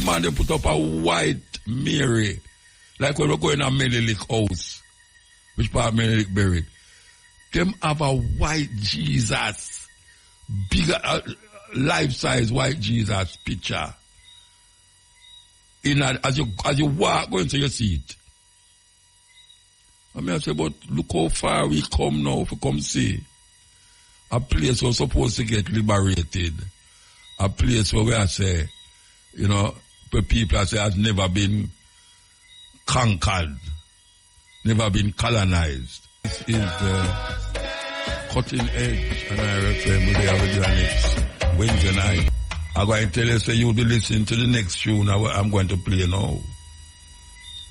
The man, they put up a white Mary, like when we're going to Menelik house, which part Menelik buried. Them have a white Jesus, bigger, life-size white Jesus picture. As you walk, going to your seat. I say, but look how far we come now if we come see. A place we're supposed to get liberated. A place where we say, where people say has never been conquered, never been colonized. This is the cutting edge, and I reckon we have a next Wednesday night. I'm going to tell you, so you'll be listening to the next tune I'm going to play now.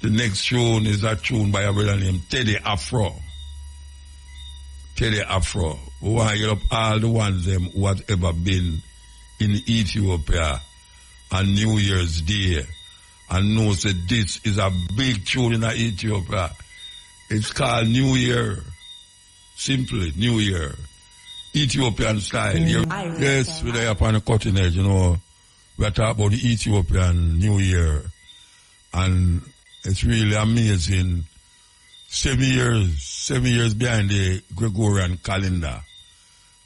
The next tune is a tune by a brother named Teddy Afro. Teddy Afro. We want to get up all the ones who have ever been in Ethiopia on New Year's Day and know that this is a big tune in Ethiopia. It's called New Year. Simply, New Year. Ethiopian style. Yes, we're there upon the cutting edge, We're talking about the Ethiopian New Year. And it's really amazing. 7 years behind the Gregorian calendar.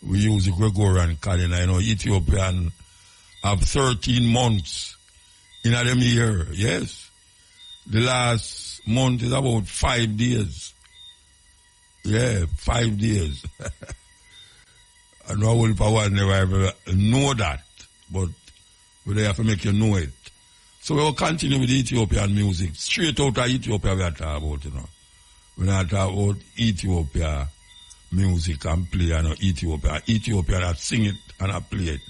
We use the Gregorian calendar. Ethiopian have 13 months in them year. Yes. The last month is about 5 days. Yeah, 5 days. I know all power never ever know that, but we have to make you know it. So we will continue with the Ethiopian music. Straight out of Ethiopia we are talking about, We're not talking about Ethiopia music and play, Ethiopia that sing it and I play it.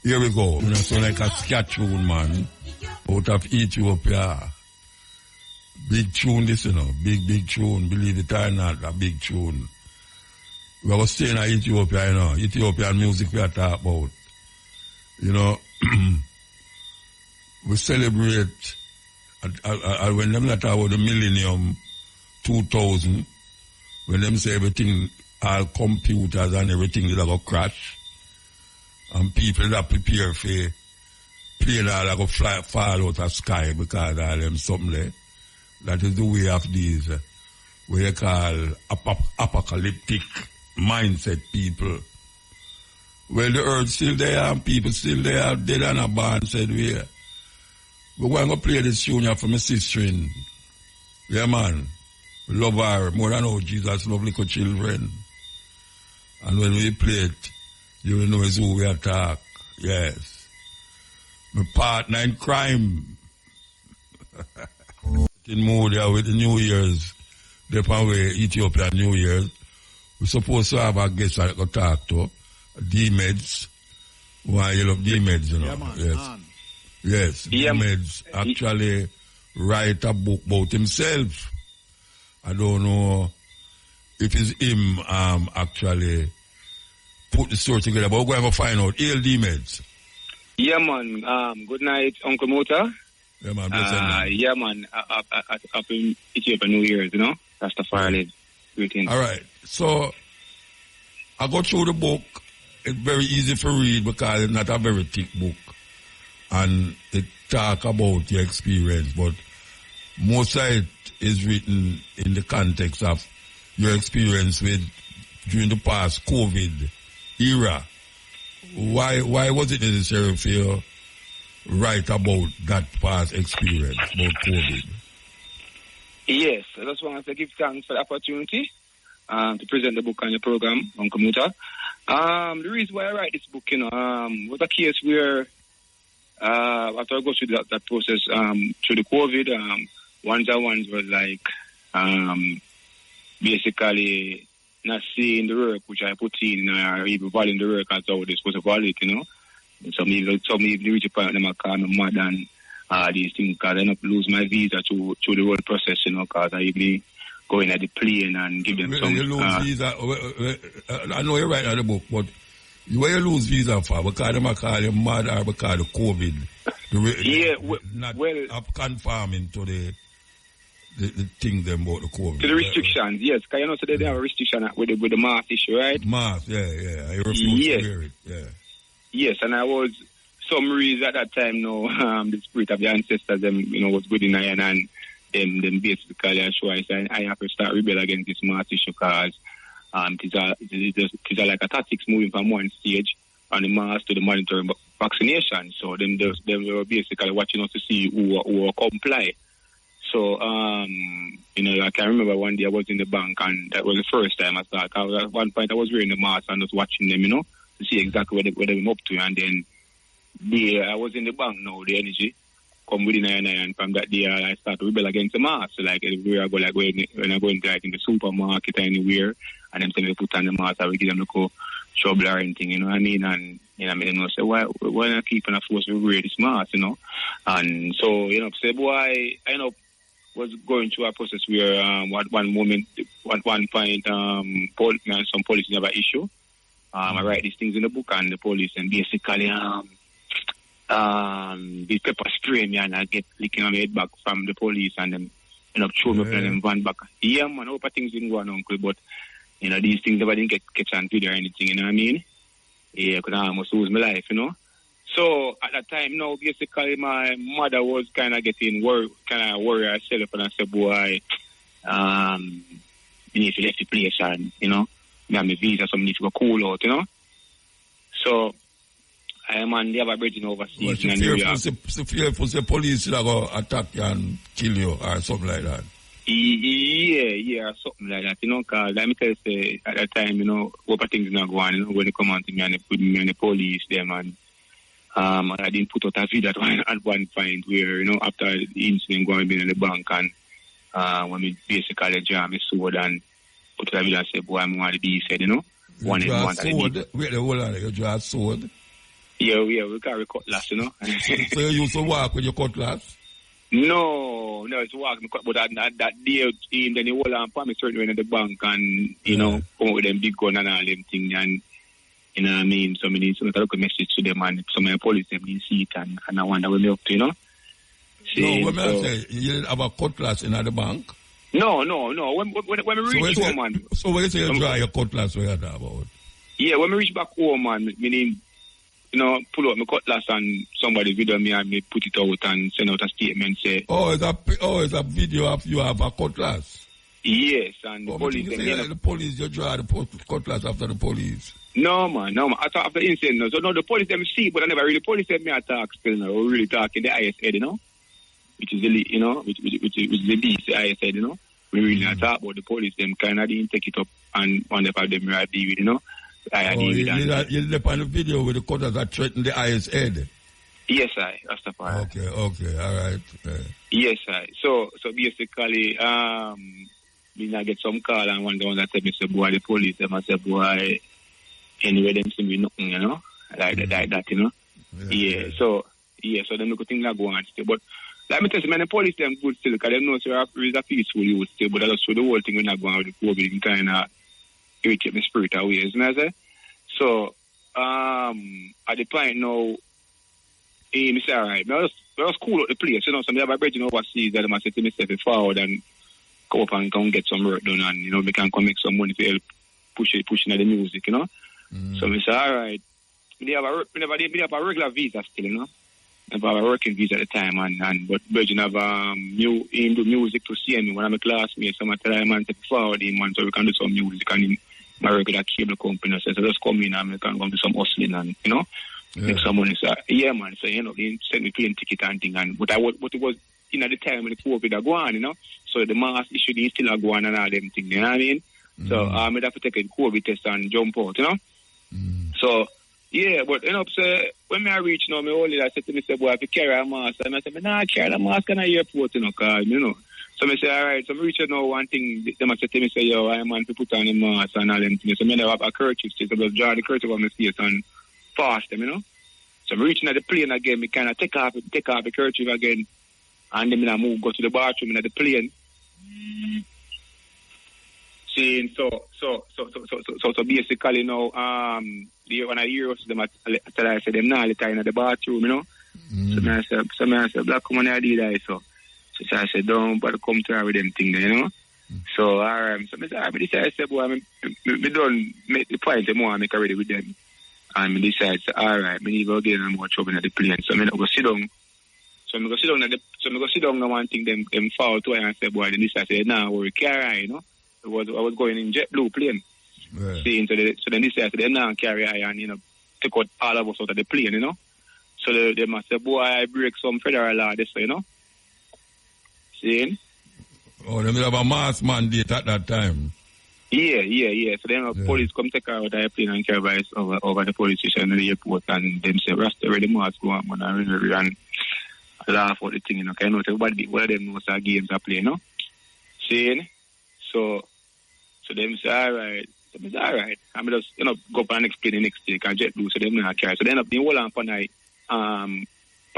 Here we go. So like a scat tune, man, out of Ethiopia. Big tune this, big tune. Believe it or not, a big tune. We are staying in Ethiopia, Ethiopian music we are talking about. We celebrate, when them not talk about the millennium 2000, when them say everything, all computers and everything is going to crash, and people that prepare for plane are going to fall out of the sky because of them something there. That is the way of these, what you call apocalyptic mindset people. Well, the earth still there and people still there, dead and a band said we. We're going to play this tune here for my sister. Yeah, man. We love her more than how Jesus love little children. And when we play it, you will know it's who we attack. Yes. My partner in crime. In mood here with the New Year's. Depending on Ethiopian New Year's. We're supposed to have a guest that we talk to. D-Meds. Why you love D-Meds, Yeah, man. Yes. Yes, D-Meds actually write a book about himself. I don't know if it's him actually put the story together, but we're going to find out. Hail D-Meds. Yeah, man. Good night, Uncle Muta. Yeah, man. Yeah, man. Up in Ethiopia New Year's, That's the fire live. Greeting. All right. So, I go through the book. It's very easy to read because it's not a very thick book. And it talk about your experience, but most of it is written in the context of your experience with during the past COVID era. Why was it necessary for you to write about that past experience about COVID? Yes, I just want to give thanks for the opportunity to present the book on your program, Uncle Muta. The reason why I write this book, was a case where after I go through that process, through the COVID, ones was like, basically not seeing the work which I put in, or even valuing the work as how they're supposed to value it, Some even reach a point when I call me mad and these things, because I end up lose my visa through the whole process, because I even go in at the plane and give them some. You lose visa. I know you write on the book, but where you lose visa for? Because they might call you mad or because of COVID? Not conforming to the thing them about the COVID. To the restrictions, yes. Because so they have a restriction with the mask issue, right? Mask, yeah. I refuse to wear it, yeah. Yes, and I was some reason at that time, the spirit of the ancestors, them, was good in iron, and them basically show us, I have to start rebel against this mass issue because it is like a tactics moving from one stage on the mass to the mandatory vaccination. So them were basically watching us to see who will comply. So, I can remember one day I was in the bank, and that was the first time I started. At one point I was wearing the mask and just watching them, to see exactly where they were up to. And then I was in the bank now, the energy come within and from that day I started to rebel against the mask. So like everywhere I go, like when I go into like in the supermarket or anywhere, and them tell me to put on the mask, I will give them a trouble or anything, you know what I mean? And say, why not keep on force to wear this mask, And so, say, boy, I was going through a process where at one point, some police have an issue. I write these things in the book, and the police and basically the pepper spray me, and I get licking on my head back from the police, and them throw me up in them van back. Yeah, man, I hope things didn't go on, uncle, but these things never didn't catch on video or anything, you know what I mean? Yeah, because I almost lose my life, So at that time, basically my mother was kind of getting worried herself, and I said, boy, you need to left the place, and me have my visa, so I need to go cool out, So I am on the other bridge overseas. Fearful the police that go attack you and kill you or something like that. Yeah, something like that, because let me tell you, at that time, what things not going on, when they come on to me and they put me on the police, them, and I didn't put out a video at one point where, after the incident going in the bank, and when we basically jam my sword and put out a video and say, boy, I'm going to be said, You draw a sword? Wait, hold on, you draw a sword? Yeah, we carry cutlass, So you used to walk with your cutlass? No, it's walk, but that day, then he hold on for me certain in the bank and, come with them big gun and all them things, and, you know what I mean? So I need to look a message to them, and some of the police, them didn't see it, and I wonder what they up to, See, no, what I say, you didn't have a cutlass in the bank? No. When we reach home, man. So when you say you draw your cutlass, what are you talking about? Yeah, when we reach back home, man, meaning, pull out my cutlass and somebody video me and me put it out and send out a statement, say... it's a video of you have a cutlass? Yes, and the police... The police, you draw the cutlass after the police? No, man. I thought after the incident, so the police them see, but I never really... Police them me attack still, we really talking the highest head, which is the, which is the beast, the highest head, We really attack, but the police them kind of didn't take it up and one of them right deal with, You left on the video with the cutters that threaten the highest head? Yes, that's the part. Okay, all right. Yes, So basically, I get some call, and one that said, Mr. Boy, the police, them I said, boy, anyway, them see me nothing, like that, Yeah, so them look things that go on still. But let me tell you, man, the police them good still, because they know there is a peaceful youth still, but that's the whole thing when I go on with the COVID, kind of irritate my spirit away, isn't it? So, at the point now, me say, all right, I was cool at the place, so I have a bridge overseas that I say to myself forward and go up and come get some work done, and, we can come make some money to help pushing at the music, So I say, all right, we have a regular visa still, I have a working visa at the time, but Virgin have new music to see me when I'm a classmate, so I tell him to forward him, so we can do some music, and my regular cable company says, so just come in and we can go do some hustling and, make some money. So, yeah, man. So, they send me plane ticket and thing. But it was, at the time when the COVID are going, so the mask issue is still going and all them things, you know what I mean? So, I have to take a COVID test and jump out, So, yeah, but, so when I reach now, my only I said to me, boy, if you carry a mask, and I said, nah, I carry a mask in the airport, because, So I say, all right, so I'm reaching now one thing, they must say to me, say, yo, I man to put on the mask and all them things. So I have a kerchief, so I just draw the kerchief on my face and pass them, So I'm reaching at the plane again, me kind of take off the kerchief again, and then I move, go to the bathroom in the plane. See, so basically now, when I hear them, I say them now, they're in the bathroom, So I say, black woman, I did that, so I said, don't bother come to her with them things, So, so I said, boy, I done make the point more, I make already with them. And I decided, all right, I need to get more trouble in the plane. So I go sit down. So I go sit down and one thing them fall to and say, boy, then this I said, nah, worry, carry, you know. I was going in JetBlue plane. Right. Seeing, so then this I said, they now carry and, you know, take out all of us out of the plane, you know. So they must say, boy, I break some federal law, this, you know. Seeing? Oh, they have a mass mandate at that time. Yeah. So then police come take her out of the plane and carry us over the police station in the airport and them say, Rasta, where the mask go on, and laugh at the thing, you know, because I know everybody, one of them knows our games are playing, you know. Seeing? So them say, all right. So I say, all right. I'm just, you know, go up and explain the next day, because JetBlue, so them not carry. So they end up being all on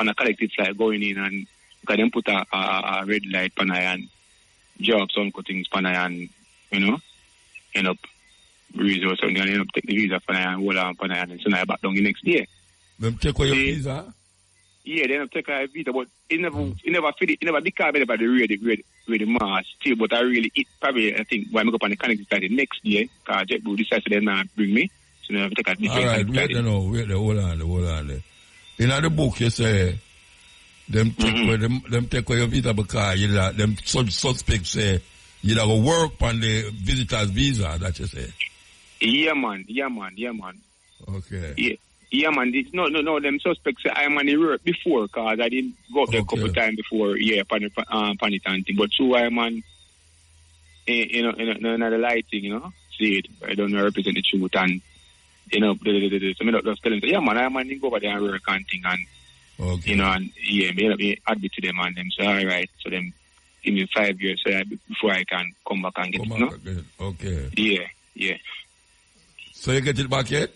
a collective flight going in and because them put a red light on and job some cuttings on and, you know, end up visa or something and end up take the visa for and hold on for and so now back down the next day. Them take away your visa? Yeah, they end up take a visa, but it never fit it, it never became about the ready mass still, but I really probably I think why I go up on the connected flight the next day, because JetBlue decided to then bring me. So now I take a different all right, wait, hold on there. In the book you say them take away your visa because you them suspects say you go work on the visitor's visa, that you say. Yeah man. Okay. Yeah man. No, them suspects say I'm on the road before because I didn't go up there a couple times before, on it and thing. But true I'm on in the lighting, you know. See it. I don't know represent the truth and you know, so me just tell them, yeah man, I'm on go over there and work and thing and okay. You know, and yeah, me admit to them and them say, all right, so them give me 5 years so before I can come back and get it, no? Okay. Yeah. So you get it back yet?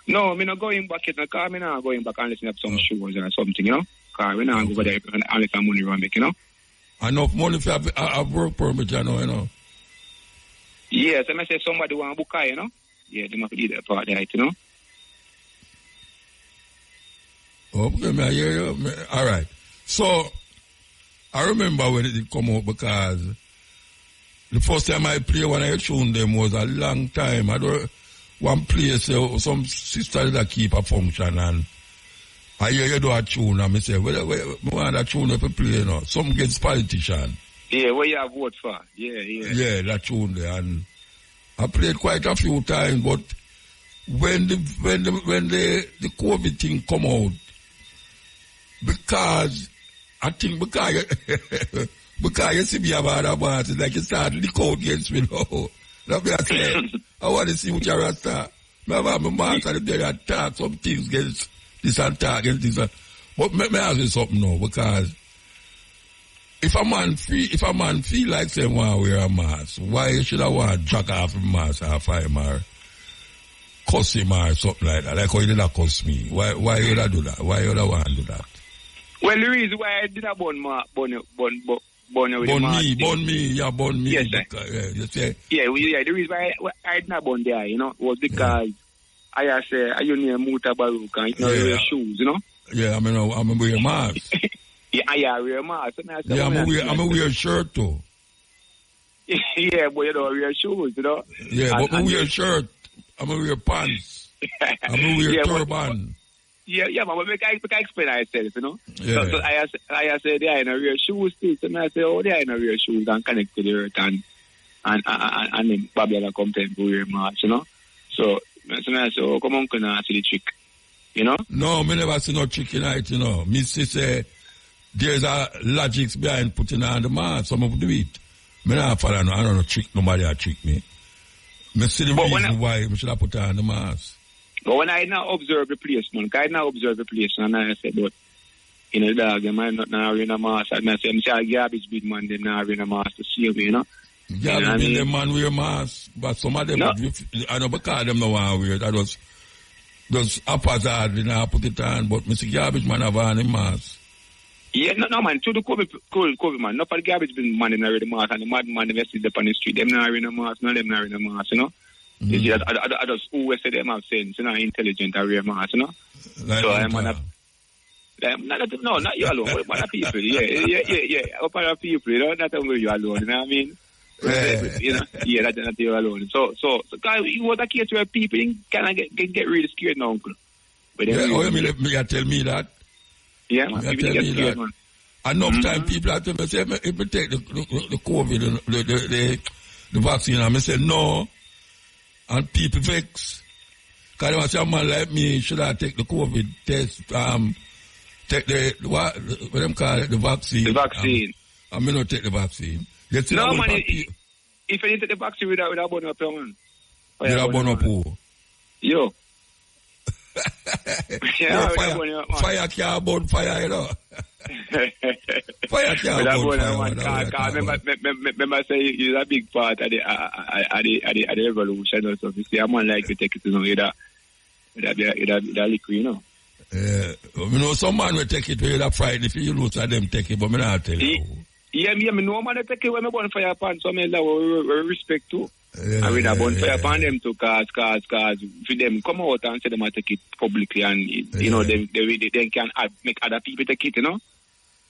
No, I'm not going back yet, because I'm not going back unless I have some shows or something, you know? Because we're not go over there unless I'm money run make, you know? Enough money for a work permit, you know? Yes, and I say somebody want to book her, you know? Yeah, they must do that part there, you know? Okay, I hear you. All right. So, I remember when it did come out because the first time I played when I tuned them was a long time. I don't one place, some sister that keep a function and I hear you do a tune and I say, well, want that tune if you play, you know. Some gets politician. Yeah, what you have vote for? Yeah. Yeah, that tune there. And I played quite a few times, but when the COVID thing come out, because you see me about that man, it's like you start to lick out against me now. That's what I say. I want to see what you're at. I have my man and they attack some things against this and attack against this. But let me ask you something now, because if a man feel like saying want to wear a mask, why should I want to jack off the mask or fire him or cuss him or something like that? Like how you did not cuss me. Why would I do that? Why would I want to do that? Well, the reason why I did a bun me. Yes, sir. Yeah, the reason why I did not bun there, you know, was because I say, are you near Mutabaruka, you know, wear shoes, you know? Yeah, I'm going to wear a mask. Yeah, I wear a mask. I'm going to wear a shirt too. Yeah, but you don't wear shoes, you know? Yeah, but I wear a shirt. I'm going to wear pants. I'm going to wear a turban. Yeah, but I explain myself, you know. Yeah. So I say they are in a real shoes too. So I say, oh, they are in a real shoes and connect to the earth and then Babylon come to wear mask, you know. So I say, oh, come on, can I see the trick, you know? No, me never see no trick in it, you know. Me say there's a logics behind putting on the mask. Some of do it. Me not follow no, I don't know trick nobody a trick me. Me see the reason why we should have put on the mask. But when I now observe the place, man, and I said, but, you know, dog, them are not now wearing a mask. And I say, I'm saying, garbage big man, them now wearing a mask to see me, you know? Garbage big them man wear mask, but some of them, no. I know because them no want to wear it. That was haphazard, you know, put it on, but Mr. Garbage man have on a mask. Yeah, no, man, to the COVID man, not for the garbage big man, them not wearing a mask, and the mad man, they sit up on the street, them not wearing a mask, no, them not wearing a mask, you know? You see, I just always say them have sense, you know, intelligent and real mass, you know. Like so I'm not you alone. What about people? Yeah. What about people? You know, not only you alone. You know what I mean? You know, yeah, that's not you alone. So guys, it was a case where people kind of get really scared now, uncle. But yeah, oh, you tell me that. Yeah, man, people get scared, man. Enough time people have to say, if we take the COVID, the vaccine, and I say no, and people vex. Because say a man like me should I take the COVID test, take the what them call it, the vaccine. The vaccine. I may not take the vaccine. No, man, if you didn't take the vaccine without burn up, man. Without burn up who? Yo. Yeah, fire can't burn fire, you know. Fire can't burn fire. Remember I say it's a big part of the revolution or something. See, a man like to take it to know that liquid, you know. You know, some man will take it with a fright if you lose them take it, but me not tell you. Yeah, me know man take it when me burn fire pan, so me respect too. I mean, I burn fire upon them to cause for them come out and say them take it publicly and you know they can make other people take it, you know.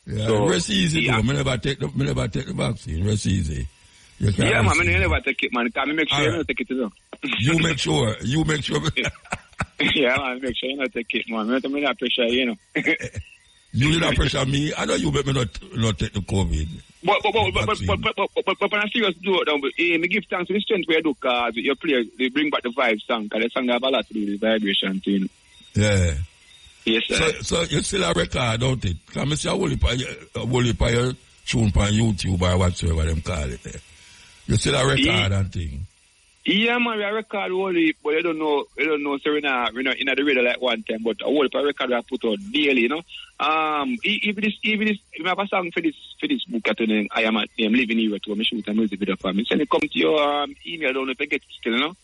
Yeah, so, it's easy though. Me never take the vaccine. It's easy. Yeah, man, I never take it, man. Can me make sure you don't take it, you know. You make sure. Yeah, man, make sure you don't take it, man. Me not pressure, you know. You did not pressure me. I know you bet me not take the COVID. But on a serious note, me give thanks to the strength where you do, because your players, they bring back the vibe song, because the song have a lot to do with the vibration thing. Yeah. Yes, sir. So you still a record, don't it? Because I see a whole heap of your tune on YouTube or whatsoever them call it there. You still a record and thing. Yeah, man, we a record only, but I don't know, so we're not in the radio like one time, but a whole heap of record we have put out daily, you know. Even this, we have a song for this book at the name, I am living here to me shoot a music video for me. Send it come to your email, don't know if I get it still, you know.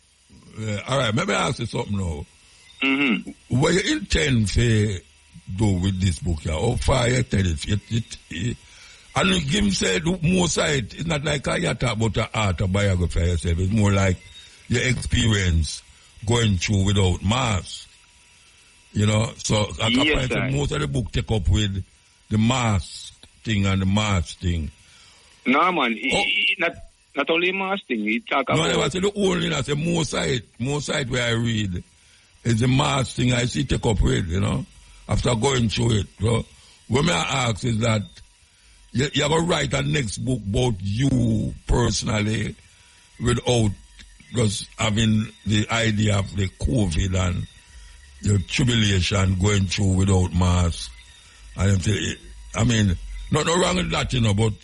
Yeah, all right, maybe I ask you something now. Mm-hmm. What you intend to do with this book, yeah? How far you tell it? And give him say more side, it's not like you talk about an autobiography yourself, it's more like your experience going through without mask. You know, so I can find most of the book take up with the mask thing and the mask thing. No, man, not only mask thing, he talk about... No, I never say the only, I say more side where I read is the mask thing I see take up with, you know, after going through it. So what I ask is that you're going to write a next book about you personally without just having the idea of the COVID and the tribulation going through without mask. And I mean, nothing wrong with that, you know, but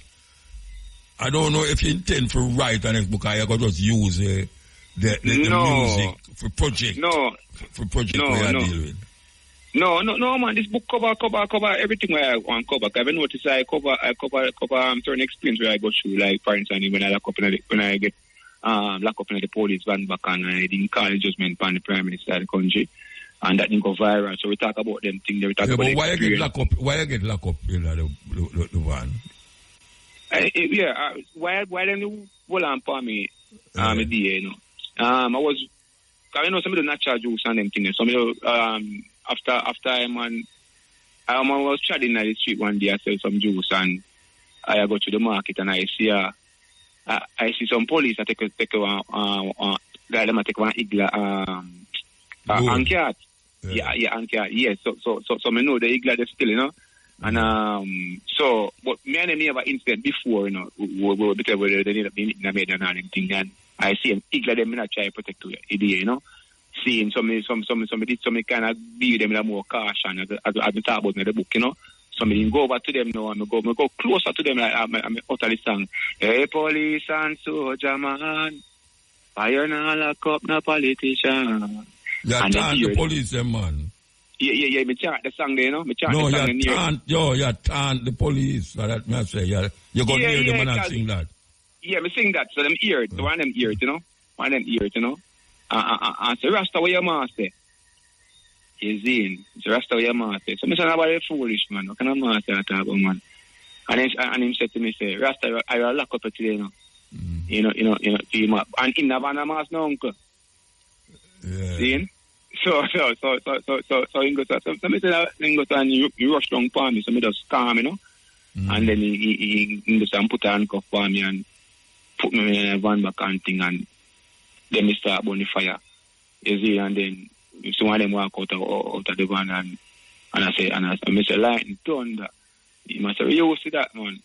I don't know if you intend to write a next book or you're going to just use the music for project. For project where I deal with. No, man. This book cover everything where I want to cover. I've noticed I cover certain experience where I go through, like for instance, when I get locked up in the police van back and I didn't call the judgment on the Prime Minister of the country, and that didn't go viral. So we talk about them things. We talk about why you get locked up in the van? Why them hold on for me? You know. I was, cause you know some of the natural juice and them things. Some of the after I was chatting in the street one day, I sell some juice and I go to the market and I see some police that take one igla ankiat. Yeah, ankiat. Yes. So me know the igla is still, you know. And but me and me have an incident before, you know, because they need a made and thing, and I see an igla them not try to protect you know. Seeing some kind of be them with more caution as we talk about in the book, you know. So I go over to them now and I go closer to them like I'm utter the song. Hey police and soldier man, fire now lock up no politician. You chant the police them, man. Yeah, me chant the song there, you know. Me chant the song you chant the police. That me say, you go near them and sing that. Yeah, me sing that. So them ears, one of them ears, you know. And so Rasta what your master. You see, it's Rasta what your master. So me say nobody foolish, man. What kind of master I talk about, man? And him said to me, say, Rasta, I will lock up today, you know. You know, and in the van a mask no uncle. Yeah. See? So he goes, so me say he goes and you rush down for me, so me just calm, you know. And then he just put a handcuff for me and put me in a van back and thing, and then we start burning fire. You see, and then some of them walk out of the van, and I say, Mr. Lightning thunder. He must say, you see that, man?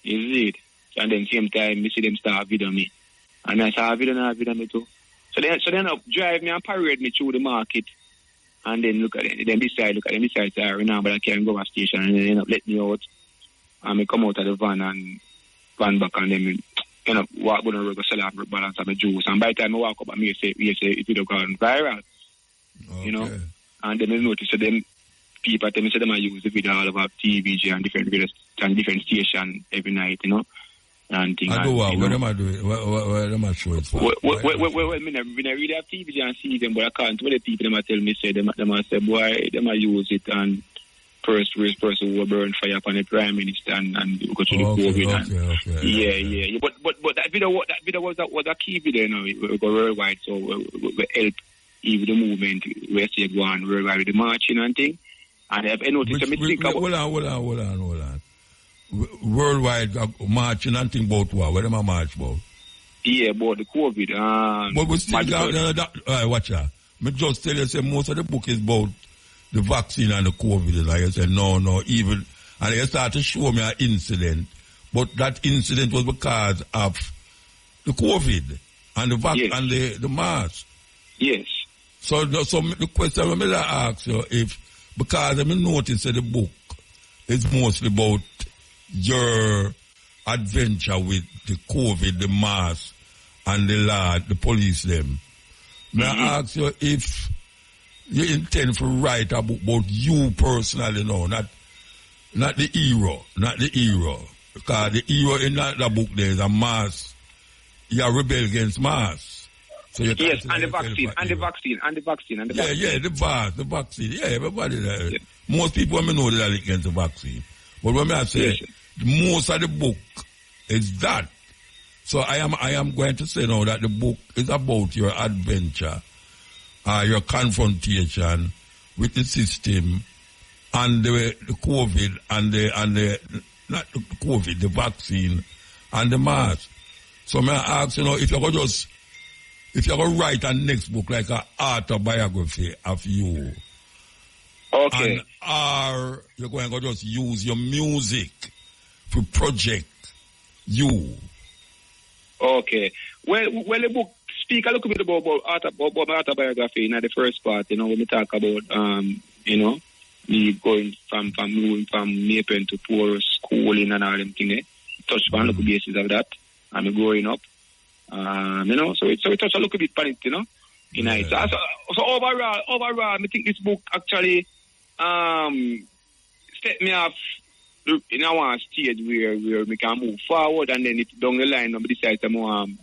You see it. And then same time, I see them start video me. And I saw video me too. So then up drive me and parade me through the market. And then look at it. Then this side, say, remember I can't go to the station. And then end up let me out. And I come out of the van and van back, and then end up walk down the road, go sell off balance of my juice. And by the time I walk up, I say it would have gone viral. Okay. You know? And then I notice that them people tell me say them I use the video all about TVG and different videos and different station every night, you know. And things. I do what? Where them I do it? Where them I show it for? Well, I really have TVG and see them, but I can't. What the people them I tell me say them I say, boy, them I use it and first person who burn fire upon the Prime Minister and go to the COVID. Okay. Yeah. But that video was a key video, you know. We go worldwide, so we help even the movement. We see go on worldwide with the marching and thing. And I noticed hold on. Worldwide marching and thing about what? Where them a march about? Yeah, about the COVID. But we still got watch out. Me just tell you, say most of the book is about the vaccine and the COVID. Like I said, no, even, and they start to show me an incident, but that incident was because of the COVID and the vaccine and the mask. Yes. So the question I'm going to ask you, if, because I noticed that the book is mostly about your adventure with the COVID, the mask, and the law, the police them. May I ask you if you intend to write a book about you personally, no, not the hero. Because the hero in that book there is a mask. You rebel against mask. So you yes, and the vaccine. Yeah, the vaccine. Yeah, everybody there. Yeah. Most people know that against the vaccine. But when I say most of the book is that. So I am going to say now that the book is about your adventure, your confrontation with the system and the COVID and the not the COVID, the vaccine and the mask. So may I ask, if you're going to write a next book like an autobiography of you. Okay. Or you're going to just use your music to project you. Okay. Well, the book speak a little bit about my autobiography in the first part, when we talk about, me going from Mapen to poor schooling and all them things, touch on a little basis of that, and me growing up, so we touch a little bit on it, So overall, I think this book actually, set me off in one stage where we can move forward, and then down the line, I decide to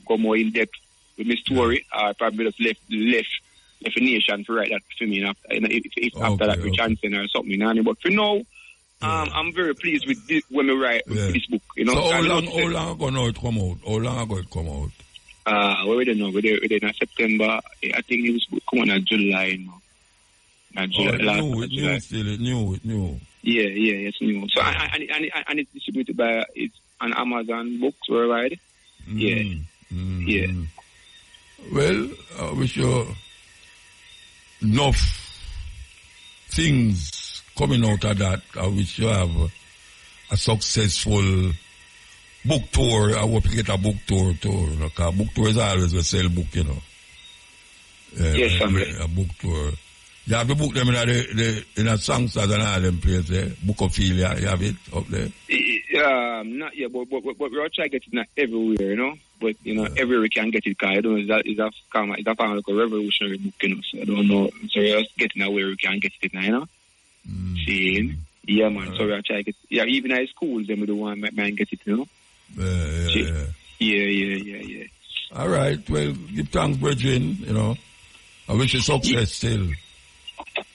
go more in depth with my story. I probably just left a nation to write that for me. After that, we chancing or something. But for now, I'm very pleased with this when we write this book. So how long ago now it come out? How long ago it come out? We don't know. We're in September. I think it was coming in July now. New. Yeah, it's new. So and it's distributed by on Amazon Books worldwide. Yeah. Well, I wish you enough things coming out of that. I wish you have a successful book tour. I hope you get a book tour too. Because book tour is always a sell book, Yes, family. A book tour. You have the book them in a Songsters and all them places, Book of Ophelia, you have it up there? Not yet, but we're trying to get it not everywhere, But, everywhere we can get it, because I don't know, it's a kind of like a revolutionary book, So I don't know. So we're just getting where we can get it now, See? Yeah, man. So we're trying to get even at schools, then we don't want man get it, Yeah. All right. Well, give thanks, brethren, I wish you success still.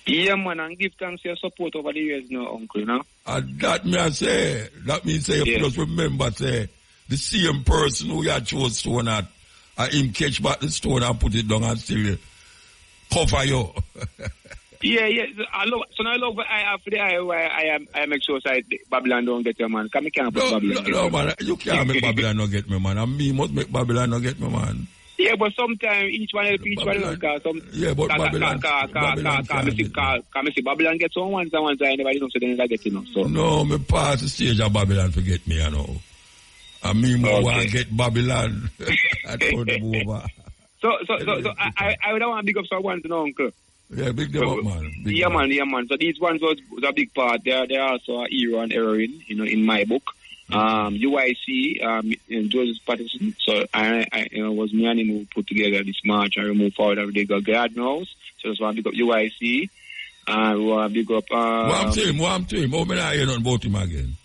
Yeah, man, and give thanks for your support over the years now, uncle, That means say, you just remember, say, the same person who you chose stone at, him catch back the stone and put it down and still cover you. Yeah. I love I have the eye where I make sure that Babylon don't get your man. Come can't put Babylon. No, man, you can't make Babylon not get me, man. And me must make Babylon not get me, man. Yeah, but sometimes each one help each Babylon. one. Yeah, but Babylon See Babylon gets on once and once I never know so they never get enough. So no, me pass the stage of Babylon to get me, you know. And me more want to get Babylon. I told them over. So I would want to big up someone, you know, uncle. Yeah, big them up, man. Man. So these ones was a big part. They're also a hero and heroine, you know, in my book. UIC, Joseph Patterson. So I was me and him who put together this march and move forward every day. God knows. So that's why I big up UIC. We want to big up. What I'm to him? Oh, man, I hear nothing about him again.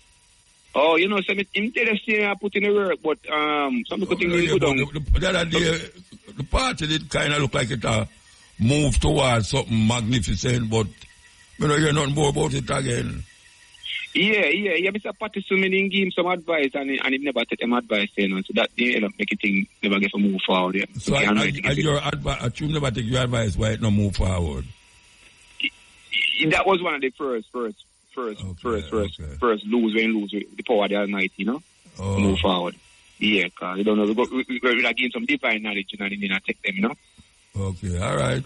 Oh, you know, so him tell us I put in the work, but some people think we don't. The other day, the party did kind of look like it move towards something magnificent, but you know, hear nothing more about it again. Yeah, Mr. Patterson didn't give him some advice and he never take him advice, you know, so that they make it thing never get to move forward. Yeah. So your advice, you never take your advice, why it not move forward? That was one of the first lose the power of the Almighty, you know, move forward. Yeah, because you don't know, we're gain some divine knowledge, you know, and then take them, you know. Okay, all right.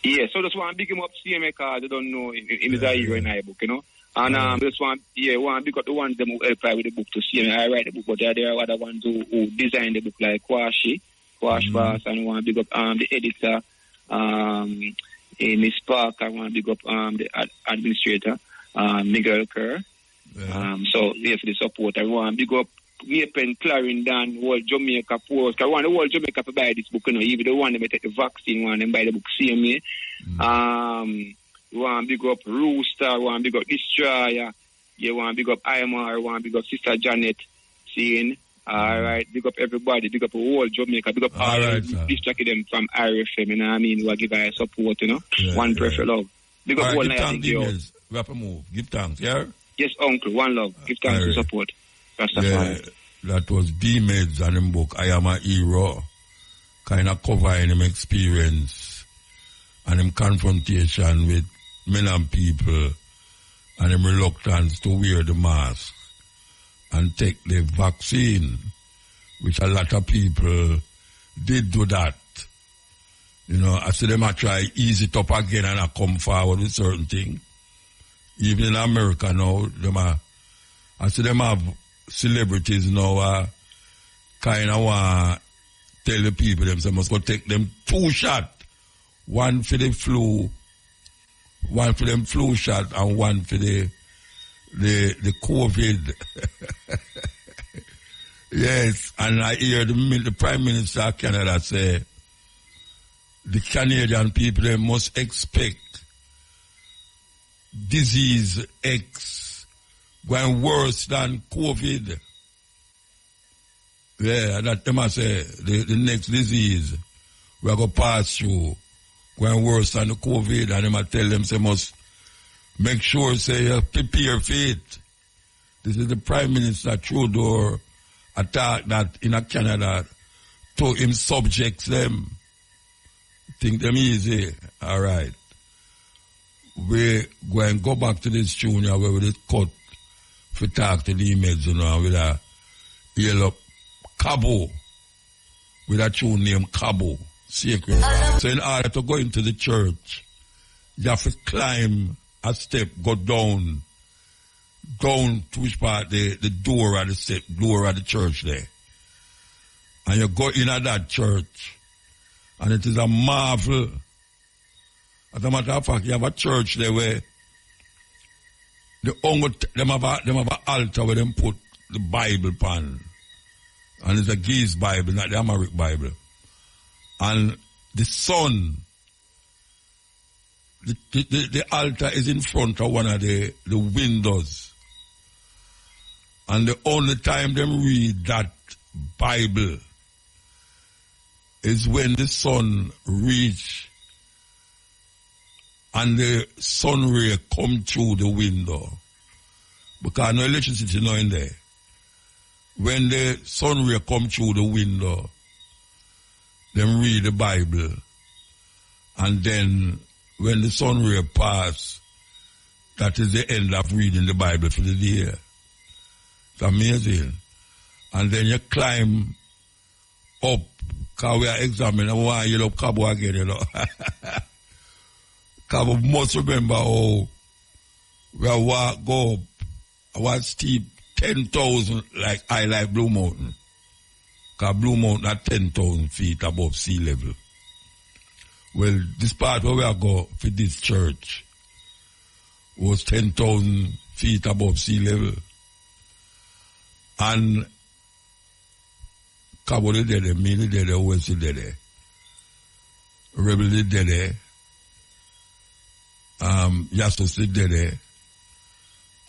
Yeah, so just want to big him up, CMA, because they don't know, in the hero in my book, you know. And just want to big up the ones them who help with the book to CMA. I write the book, but there are other ones who design the book, like Quash Bass, and want to big up the editor, Miss Park. I want to big up the administrator, Miguel Kerr. Yeah. So, yeah, for the support. I want to big up Pen, Clarendon, whole Jamaica Post. I want the whole Jamaica to buy this book, you know, even the one that take the vaccine, one and buy the book CMA. We want to big up Rooster, we want to big up Destroyer, you want to big up IMR, we want to big up Sister Janet, seeing. All right, big up everybody, big up the whole Jamaica, big up all right, distract them from RFM, you know what I mean? We give our support, you know. Yeah, one prayer for love. Big up all all right, night. We have to move. Give thanks, yeah? Yes, uncle, one love. Give thanks and support. Yeah, that was D-Meds and him book, I Am a Hero. Kind of covering him experience and him confrontation with men and people and him reluctance to wear the mask and take the vaccine, which a lot of people did do that. You know, I see them a try ease it up again and I come forward with certain things. Even in America now, I see them have celebrities now kind of want to tell the people they must go take them 2 shots. One for the flu, one for them flu shot and one for the COVID. Yes, and I hear the Prime Minister of Canada say the Canadian people, they must expect disease X going worse than COVID. Yeah, that they must say the next disease we're going to pass through going worse than the COVID, and they must tell them they must make sure say prepare for it. This is the Prime Minister Trudeau attack that in Canada to him subjects them. Think them easy. All right. We go back to this junior where we did cut for talk to the emails, you know, with a yellow Cabo, with a tune named Cabo, sacred. So in order to go into the church, you have to climb a step, go down to which part the door of the step, door of the church there. And you go in at that church, and it is a marvel. As a matter of fact, you have a church there where them have an altar where them put the Bible pan. And it's a Geese Bible, not the Amharic Bible. And the sun, the altar is in front of one of the windows. And the only time them read that Bible is when the sun reach and the sun ray come through the window. Because no electricity no in there. When the sun ray come through the window, them read the Bible, and then when the sun ray pass, that is the end of reading the Bible for the day. It's amazing. And then you climb up, because we are examining, and why you love Cabo again, you know. Cabo must remember how we go up, I steep 10,000 like high like Blue Mountain. Because Blue Mountain at 10,000 feet above sea level. Well, this part where we go for this church was 10,000 feet above sea level. And Cabo de Dede, me de Dede, West de Dede, Rebel de Dede, Yasus de Dede,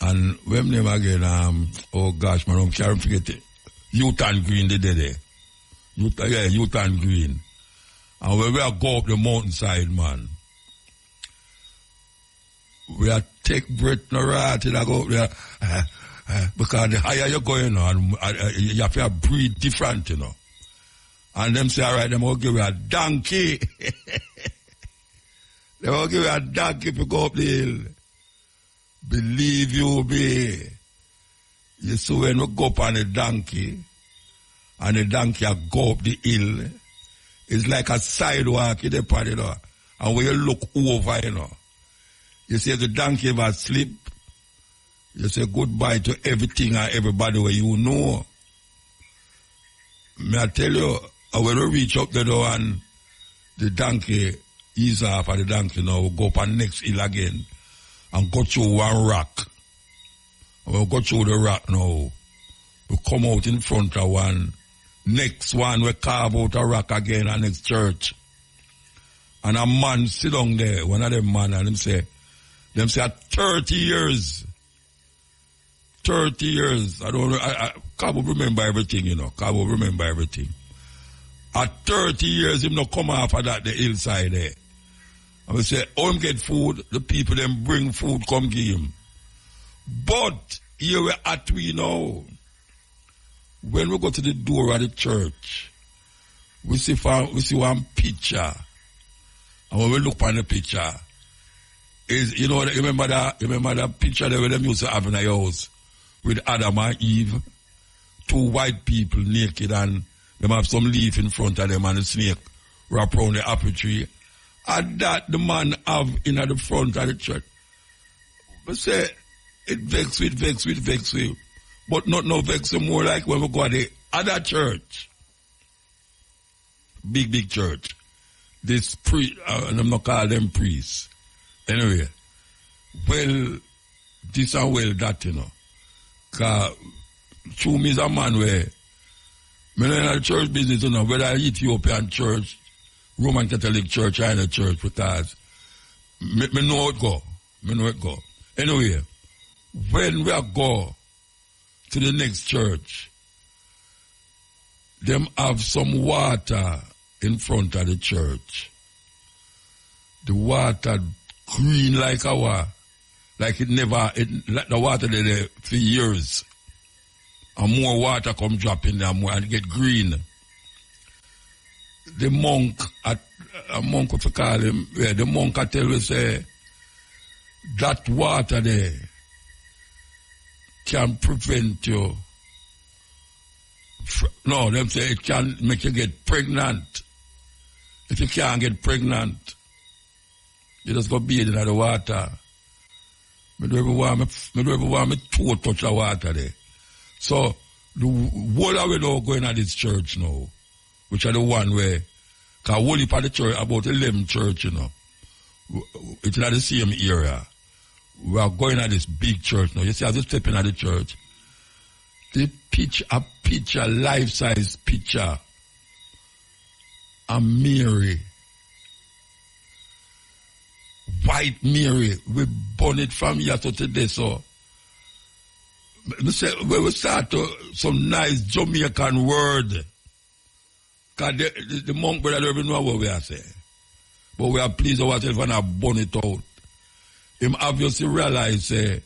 and when name again, oh gosh, man, I can't forget it. Youth and Green de Dede. Youth and Green. And when we go up the mountainside, man, we are take breath no right, and I go up there, because the higher you're going on, you have to breathe different, you know. And them say, all right, them will give you a donkey. They will give you a donkey if you go up the hill. Believe you me. You see when we go up on a donkey, and the donkey go up the hill, it's like a sidewalk in the part, you know. And when you look over, you know, you see the donkey ever sleep, you say goodbye to everything and everybody where you know. May I tell you, when we reach up the door and the donkey ease off of the donkey now, we go up on the next hill again and go through one rock. And we go through the rock now, we come out in front of one. Next one, we carve out a rock again at next church. And a man sit down there, one of them man, and them say, 30 years. 30 years. I don't know. Cabo remember everything, you know. Cabo remember everything. At 30 years, him not come off of that, the hillside there. And we say, him get food, the people them bring food, come give him. But here we at we now. When we go to the door of the church, we see one picture. And when we look on the picture, is you remember that picture that them used to have in the house with Adam and Eve, two white people naked, and them have some leaf in front of them and a snake wrap around the apple tree. And that the man have in at the front of the church. But say, it vex with. But not no vex more like when we go to the other church. Big church. This and I'm not call them priests. Anyway, well, this and well that, you know. Because through me is a man where, me know in the church business, you know, whether Ethiopian church, Roman Catholic church, China church, because me know it go. Anyway, when we go to the next church, them have some water in front of the church. The water green like the water there for years. And more water come dropping there more and get green. The monk, if you call him, the monk I tell you say, that water there can prevent you. No, them say it can make you get pregnant. If you can't get pregnant, you just go bathe in the water. I don't ever want me to touch the water there. So, the whole of it now going at this church now, which are the one where, because whole heap of the church, about 11 church, you know, it's not the same area. We are going at this big church now. You see, as you step in at the church, they pitch a picture, life-size picture, of Mary, white Mary, we burn it from here to today, so. When we start to some nice Jamaican word, because the monk brother don't even know what we are saying. But we are pleased with ourselves and have burn it out. Him obviously realize it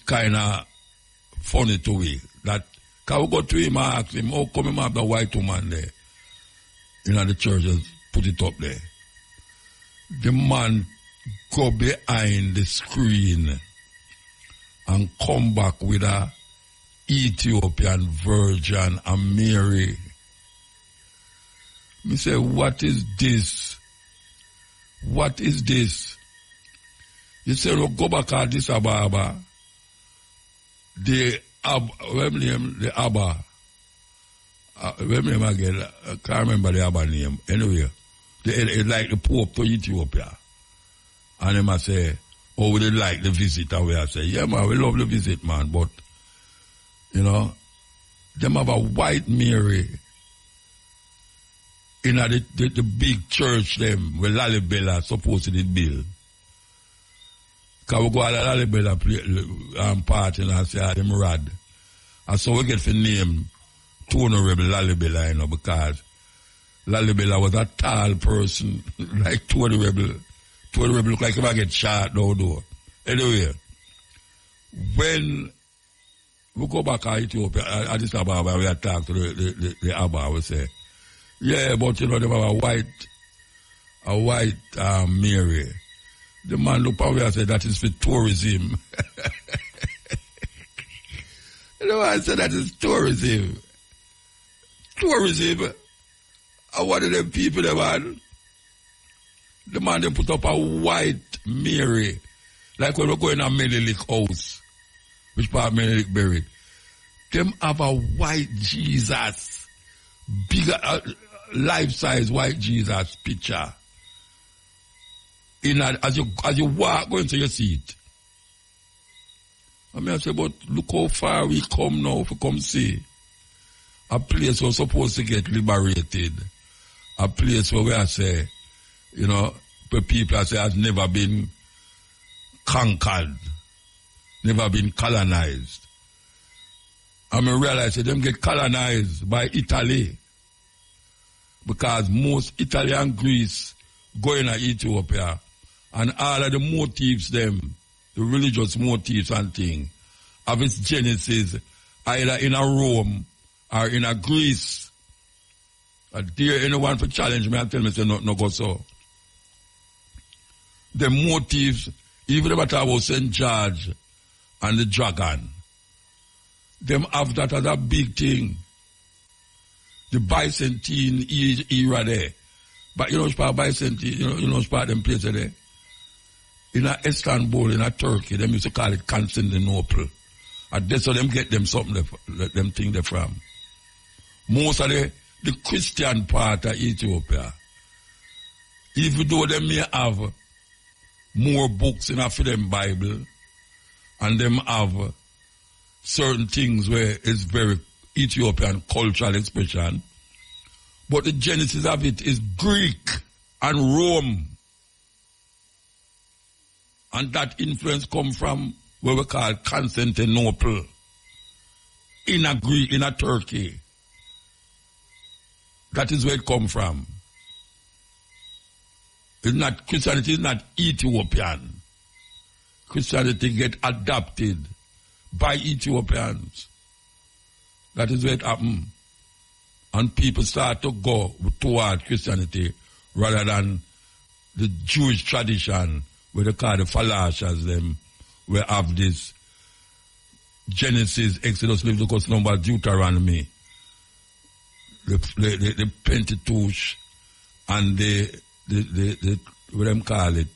kind of funny to me. That, because we go to him and ask him, how come him have the white woman there? In the church, just put it up there. the man go behind the screen and come back with a Ethiopian virgin and Mary. Me say, what is this? What is this? You say, look, go back at this Ababa. The Abba. What name again? I can't remember the Abba name. Anyway, it's like the Pope to Ethiopia. And they must say, oh, we didn't like the visit. And we say, yeah, man, we love the visit, man. But, you know, them have a white Mary in the big church, them, where Lalibela supposedly build. Because we go to Lalibela party and I say, I'm rad. And so we get the name to Honorable Lalibela, you know, because Lalibela was a tall person, like Tony Rebel. Tony Rebel look like if I get shot no door. Anyway, when we go back to Ethiopia, at this Abba, we talk to the Abba, we say, yeah, but you know, they have a white Mary. The man look at me and say, that is for tourism. You know, I said, that is tourism. Tourism. And one of them people, the man, they put up a white Mary. Like when we go in a Menelik house, which part Menelik buried. Them have a white Jesus. Bigger, life-size white Jesus picture. As you walk, go into your seat. I say, but look how far we come now, if we come see. A place we're supposed to get liberated. A place where we say, you know, where people say has never been conquered, never been colonized. And I realize that them get colonized by Italy. Because most Italy and Greece go in Ethiopia. And all of the motifs, them, the religious motifs and things, of its genesis, either in a Rome or in a Greece. Dare anyone to challenge me and tell me, say, no go so. The motifs, even the matter about St. George and the dragon, them have that as a big thing. The Byzantine era there. But you know which part Byzantine, you know which part them place there? In Istanbul, in Turkey, them used to call it Constantinople. And that's how them get them something, them thing they from. Most of the Christian part of Ethiopia, even though they may have more books in for them Bible, and them have certain things where it's very Ethiopian cultural expression, but the genesis of it is Greek and Rome. And that influence come from what we call Constantinople, in a Greek, in a Turkey. That is where it come from. It's not, Christianity is not Ethiopian. Christianity get adopted by Ethiopians. That is where it happened. And people start to go toward Christianity rather than the Jewish tradition, where they call the Falashas, them, where have this Genesis, Exodus, Leviticus, Numbers, Deuteronomy, the Pentateuch, and the what them call it,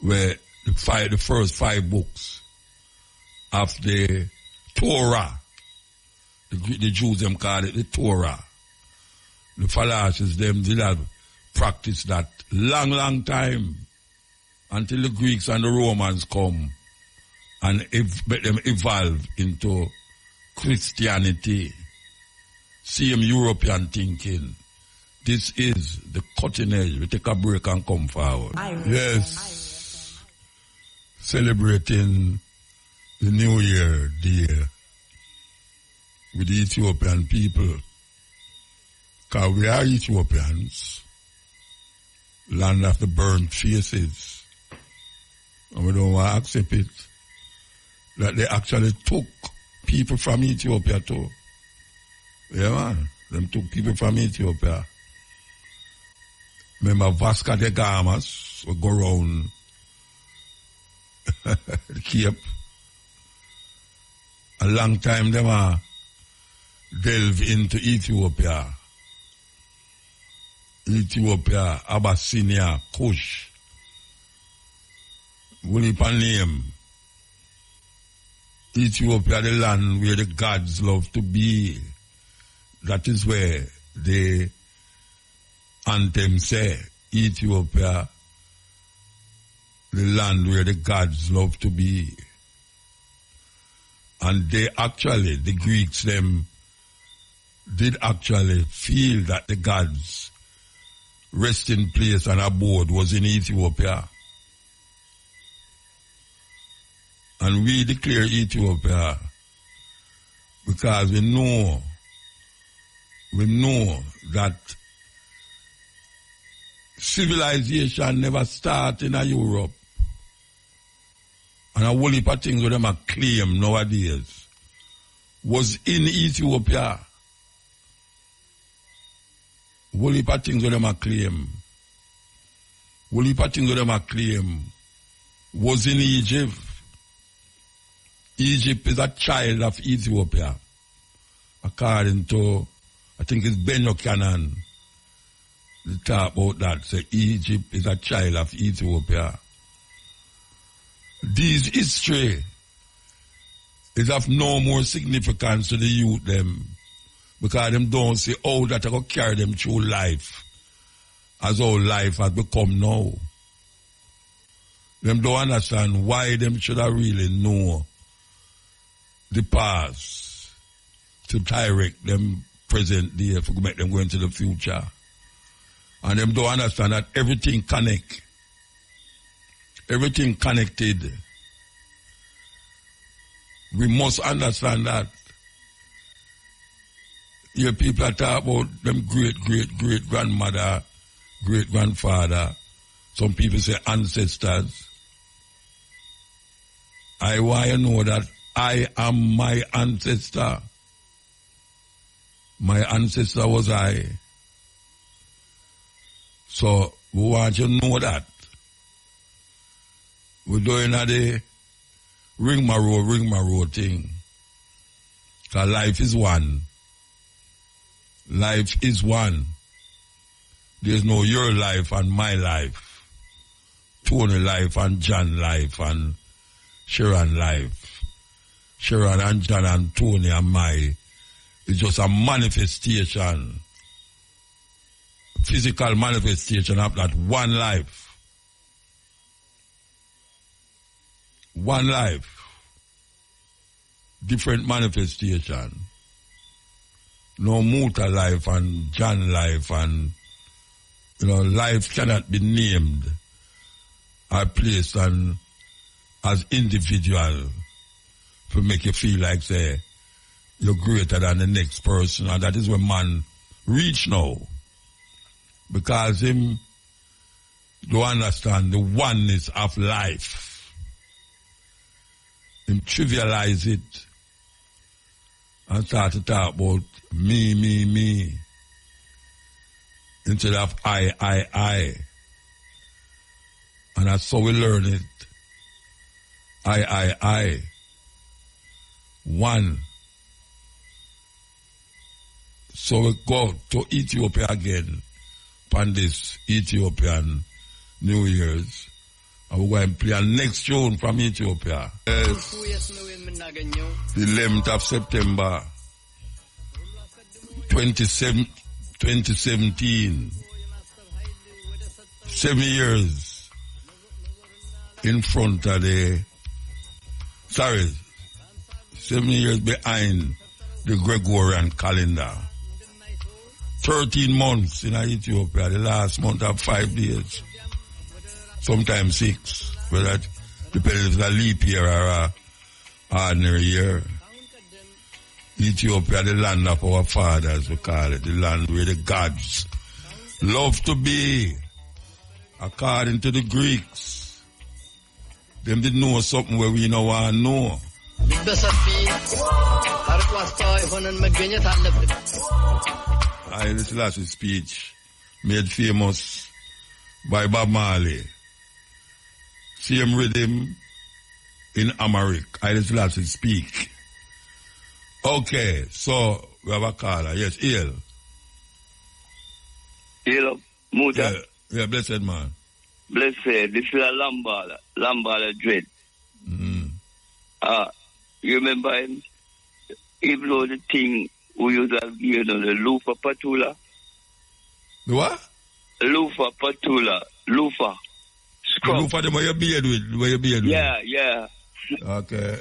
where the first 5 books of the Torah, the Jews them call it the Torah. The Falashas them did have practiced that long time until the Greeks and the Romans come and let them evolve into Christianity. Same European thinking. This is the cutting edge. We take a break and come forward. Yes. Celebrating the New Year Day with the Ethiopian people. Because we are Ethiopians, land of the burnt faces. And we don't want to accept it. That they actually took people from Ethiopia too. Yeah, man. Them took people from Ethiopia. Remember Vasco da Gamas would go around the Cape. A long time them delve into Ethiopia. Ethiopia, Abyssinia, Kush. Willie name. Ethiopia, the land where the gods love to be. That is where the anthem say, Ethiopia, the land where the gods love to be. And they actually, the Greeks, them, did actually feel that the gods' resting place and abode was in Ethiopia. And we declare Ethiopia because we know that civilization never started in Europe. And a whole heap of things that them a claim nowadays was in Ethiopia. Whole heap of things that them a claim. Whole heap of things that them a claim was in Egypt. Egypt is a child of Ethiopia. According to, I think it's Ben Buchanan, they talk about that. Say Egypt is a child of Ethiopia. This history is of no more significance to the youth them because them don't see how that I go carry them through life as how life has become now. Them don't understand why them should have really know the past to direct them present day to make them go into the future. And them don't understand that everything connect. Everything connected. We must understand that. Here people are talking about them great-great-great-grandmother, great-grandfather. Some people say ancestors. I want you to know that I am my ancestor. My ancestor was I. So we want you to know that. We're doing the ring my road thing. Because life is one. Life is one. There's no your life and my life. Tony life and John life and Sharon life. Sharon and John and Tony and my. It's just a manifestation. Physical manifestation of that one life. One life, different manifestation. No muta life and John life and, life cannot be named or placed and as individual to make you feel like, say, you're greater than the next person. And that is where man reach now. Because him don't understand the oneness of life. Him trivialize it and start to talk about me, instead of I. And that's how we learn it. I. One. So we go to Ethiopia again on this Ethiopian New Year's. And we're going to play a next tune from Ethiopia. Yes. The 11th of September 2017. 7 years in front of 7 years behind the Gregorian calendar. 13 months in Ethiopia, the last month of 5 days. Sometimes 6, but that depends if it's a leap year or a ordinary year. Ethiopia, the land of our fathers, we call it, the land where the gods love to be. According to the Greeks, them did know something where we know want to know. This last speech made famous by Bob Marley. Same rhythm in Amharic. I just like to speak. Okay, so we have a caller. Yes, Iel. Hello, Muta. Yeah, blessed man. Blessed. This is a Lambada Dread. Mm. You remember him? Even though the thing we use as the loofah patula. The what? Loofah patula. Loofah. Scrub. Loofah them where your beard with. Yeah. Okay.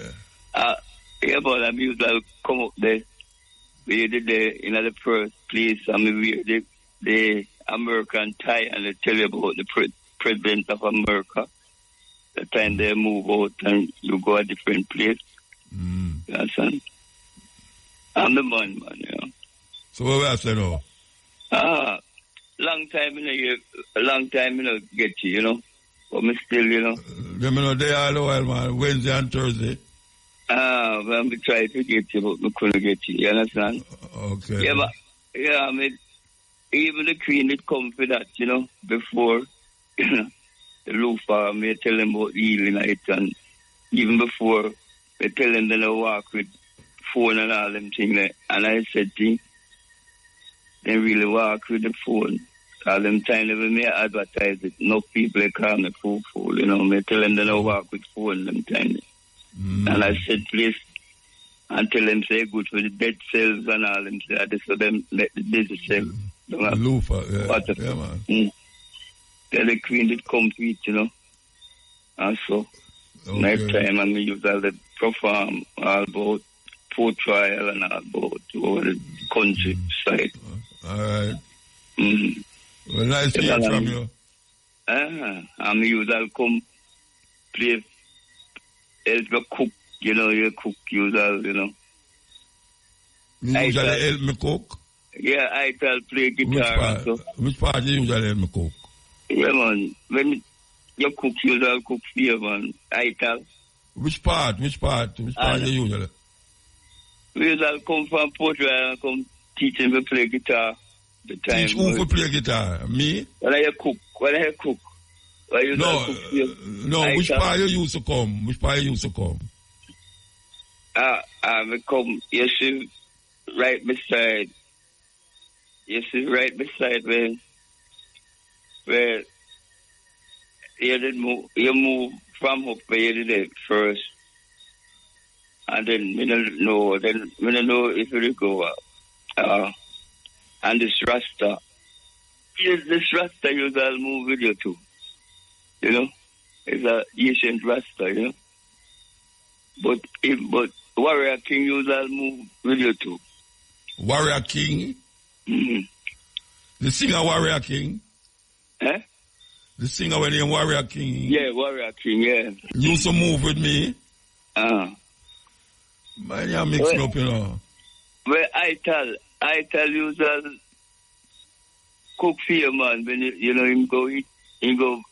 Yeah, but I'm used to come up there. We did in the first place, and we wear the American tie, and they tell you about the president of America. The time they move out and you go a different place. Mm. You understand? I'm the man, you know. So what we are saying now? Long time get you know. But me still, you know. Them know they all the while, man. Wednesday and Thursday. Well, me try to get you, but me couldn't get you. You understand? Okay. Yeah, but I mean, even the Queen did come for that, you know, before the loofah. Me tell them about healing it, and even before they tell them that I walk with phone and all them things. And I said, they really walk with the phone. All them time when me advertise it, no people they call me fool, you know. Me tell them that I walk with phone them time. Mm. And I said, please, and tell them say good for the dead cells and all them say this for them let the disease cells. Loofah, yeah, man. Then the Queen did come to it, you know. And so next time and we use all the perform all about port trial and all about all the country side. All right. Mm-hmm. Well, nice to hear from you. And we use all come play help you cook, you know, you cook, use all, you know. You usually help me cook? Yeah, I tell play guitar. Which part you usually help me cook? Yeah, man. When you cook, you usually cook for you, man. I tell. Which part you usually? We usually come from Portugal and come teach him to play guitar. The time teach who to play guitar? Me? When I cook. Which part you used to come? I come, you see, right beside where you move from up where you did it first. And then we don't know if you go and this Rasta. Yes, this Rasta usually move with you too. You know? It's a ancient Rasta, you know? But Warrior King usually move with you too. Warrior King? Mm-hmm. The singer Warrior King? Eh? The singer when named Warrior King? Yeah, Warrior King, yeah. You used to move with me? Man, you mix me up, you know. Well, I tell you that cook for you, man, when you know him go eat, him go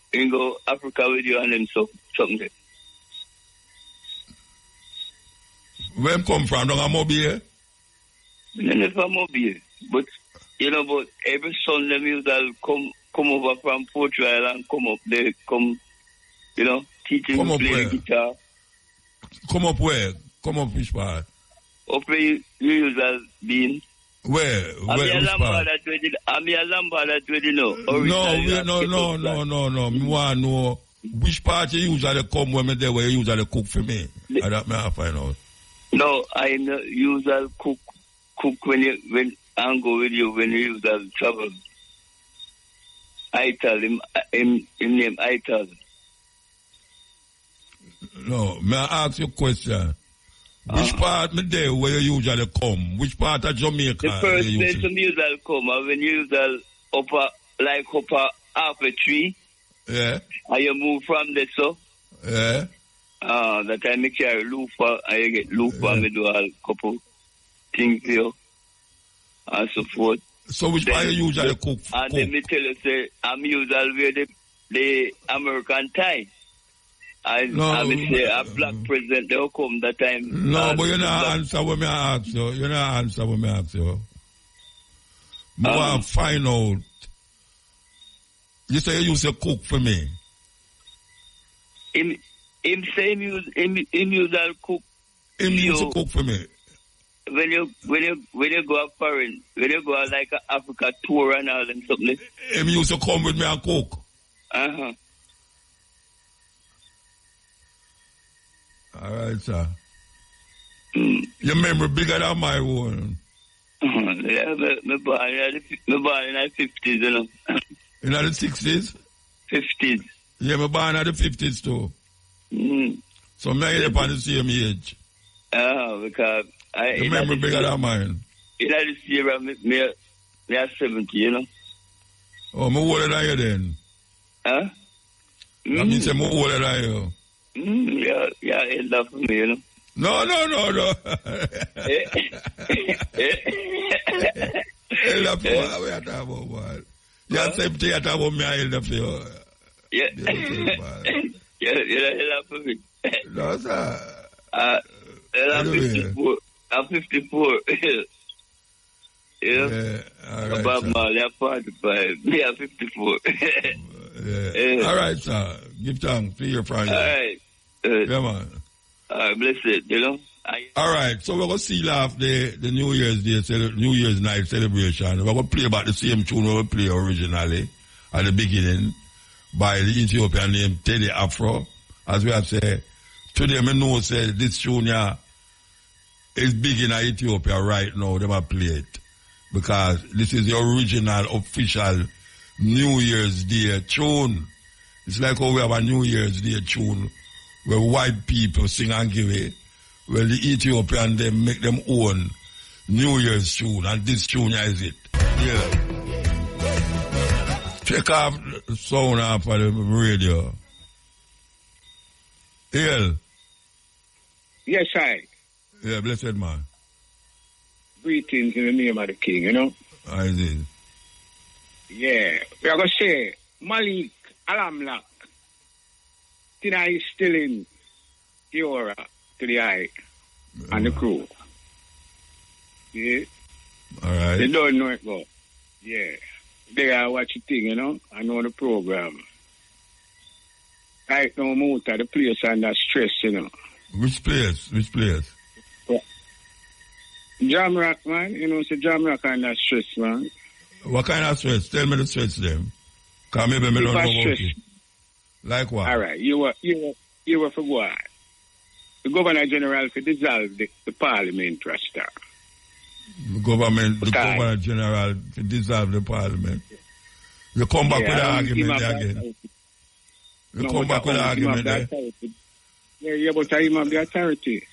Africa with you and then something. Where him come from? Don't I Mobile? I'm from Mobile. But you know, but every Sunday usually come over from Portugal and come up there, you know, teaching me play the guitar. Come up where? Come up which part? Up where you usually been. Where? I'm a Lambada, you know. No. Me want to know which part you usually come when me there where you usually cook for me. I don't know how to find out. No, I usually cook when I go with you when you usually travel. I tell him name I tell. No, may I ask you a question? Which part me there where you usually come? Which part of Jamaica? The first place you usually come when you usually up half a tree. Yeah. And you move from there, so. Yeah. That time I carry loofah and you get loofah and me do a couple things here and so forth. So which part you usually cook? And then me tell you, say, I'm usually wear the American tie. I say a black president, they'll come that time. No, but you're not answer what me ask you. I want to find out. You say you used to cook for me. Him say him use all cook. Him used to cook for me. When you go foreign, when you go like a Africa tour and all and something. Him used to come with me and cook. Uh-huh. All right, sir. Your memory bigger than my own. Yeah, me born in the 50s, you know. In the 60s? 50s. Yeah, me born in the 50s too. So me and you on the same age. Because your memory bigger than mine. In this year, me are 70, you know. Oh, me older than you then. Huh? That means I'm older than you. Yeah, enough for me, you know. No. Enough for what we are talking about, man. You're 70, you're talking about me, I enough for you. Yeah. Enough for me. No, sir. I'm 54. I'm 54. Yeah. All right, Bob Marley, I'm 45. Me, I'm 54. Yeah. All right, sir. Give thanks to your friend. All right. Yeah, man. Bless it, you know. All right, so we're going to seal off the New Year's Day, New Year's night celebration. We're going to play about the same tune we played originally at the beginning by the Ethiopian named Teddy Afro. As we have said, today I know say this tune here is big in Ethiopia right now. They might play it because this is the original official New Year's Day tune. It's like how we have a New Year's Day tune where white people sing and give it. Well, the Ethiopian, they make them own New Year's tune, and this tune is it. Yeah. Take off the sound off of the radio. Hill. Yes, I. Yeah, blessed man. Greetings in the name of the King, you know? I did. Yeah. We are going to say, Malik Alamlak. Tina is still in Eora to the eye and the crew. Yeah. All right. They don't know it, but yeah. They are watching thing, you know? I know the program. Right now, Muta, the place under stress, you know. Which place? Jamrock, man. You know, it's a Jamrock under stress, man. What kind of stress? Tell me the stress, them. Because maybe I don't know about it. Like what? All right. You were for what? The Governor General to dissolve the Parliament, Rasta. The Governor General to dissolve the Parliament. You come back with the argument again. You come back with the argument there. Yeah, but I am the authority.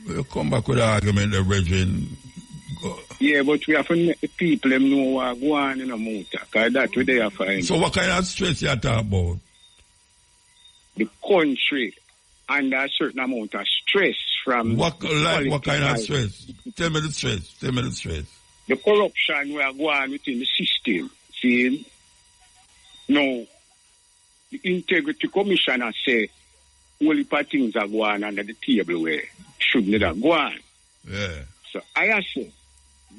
You come back with the argument there, Brethren. Yeah, but we have to make the people them know what go on in a Muta. Because that's what they are finding. So what kind of stress you talk about? The country under a certain amount of stress from... What kind of stress? Tell me the stress. The corruption we are going within the system. See? Now, the Integrity Commissioner say all the things are going under the table where shouldn't have gone. Yeah. So I say,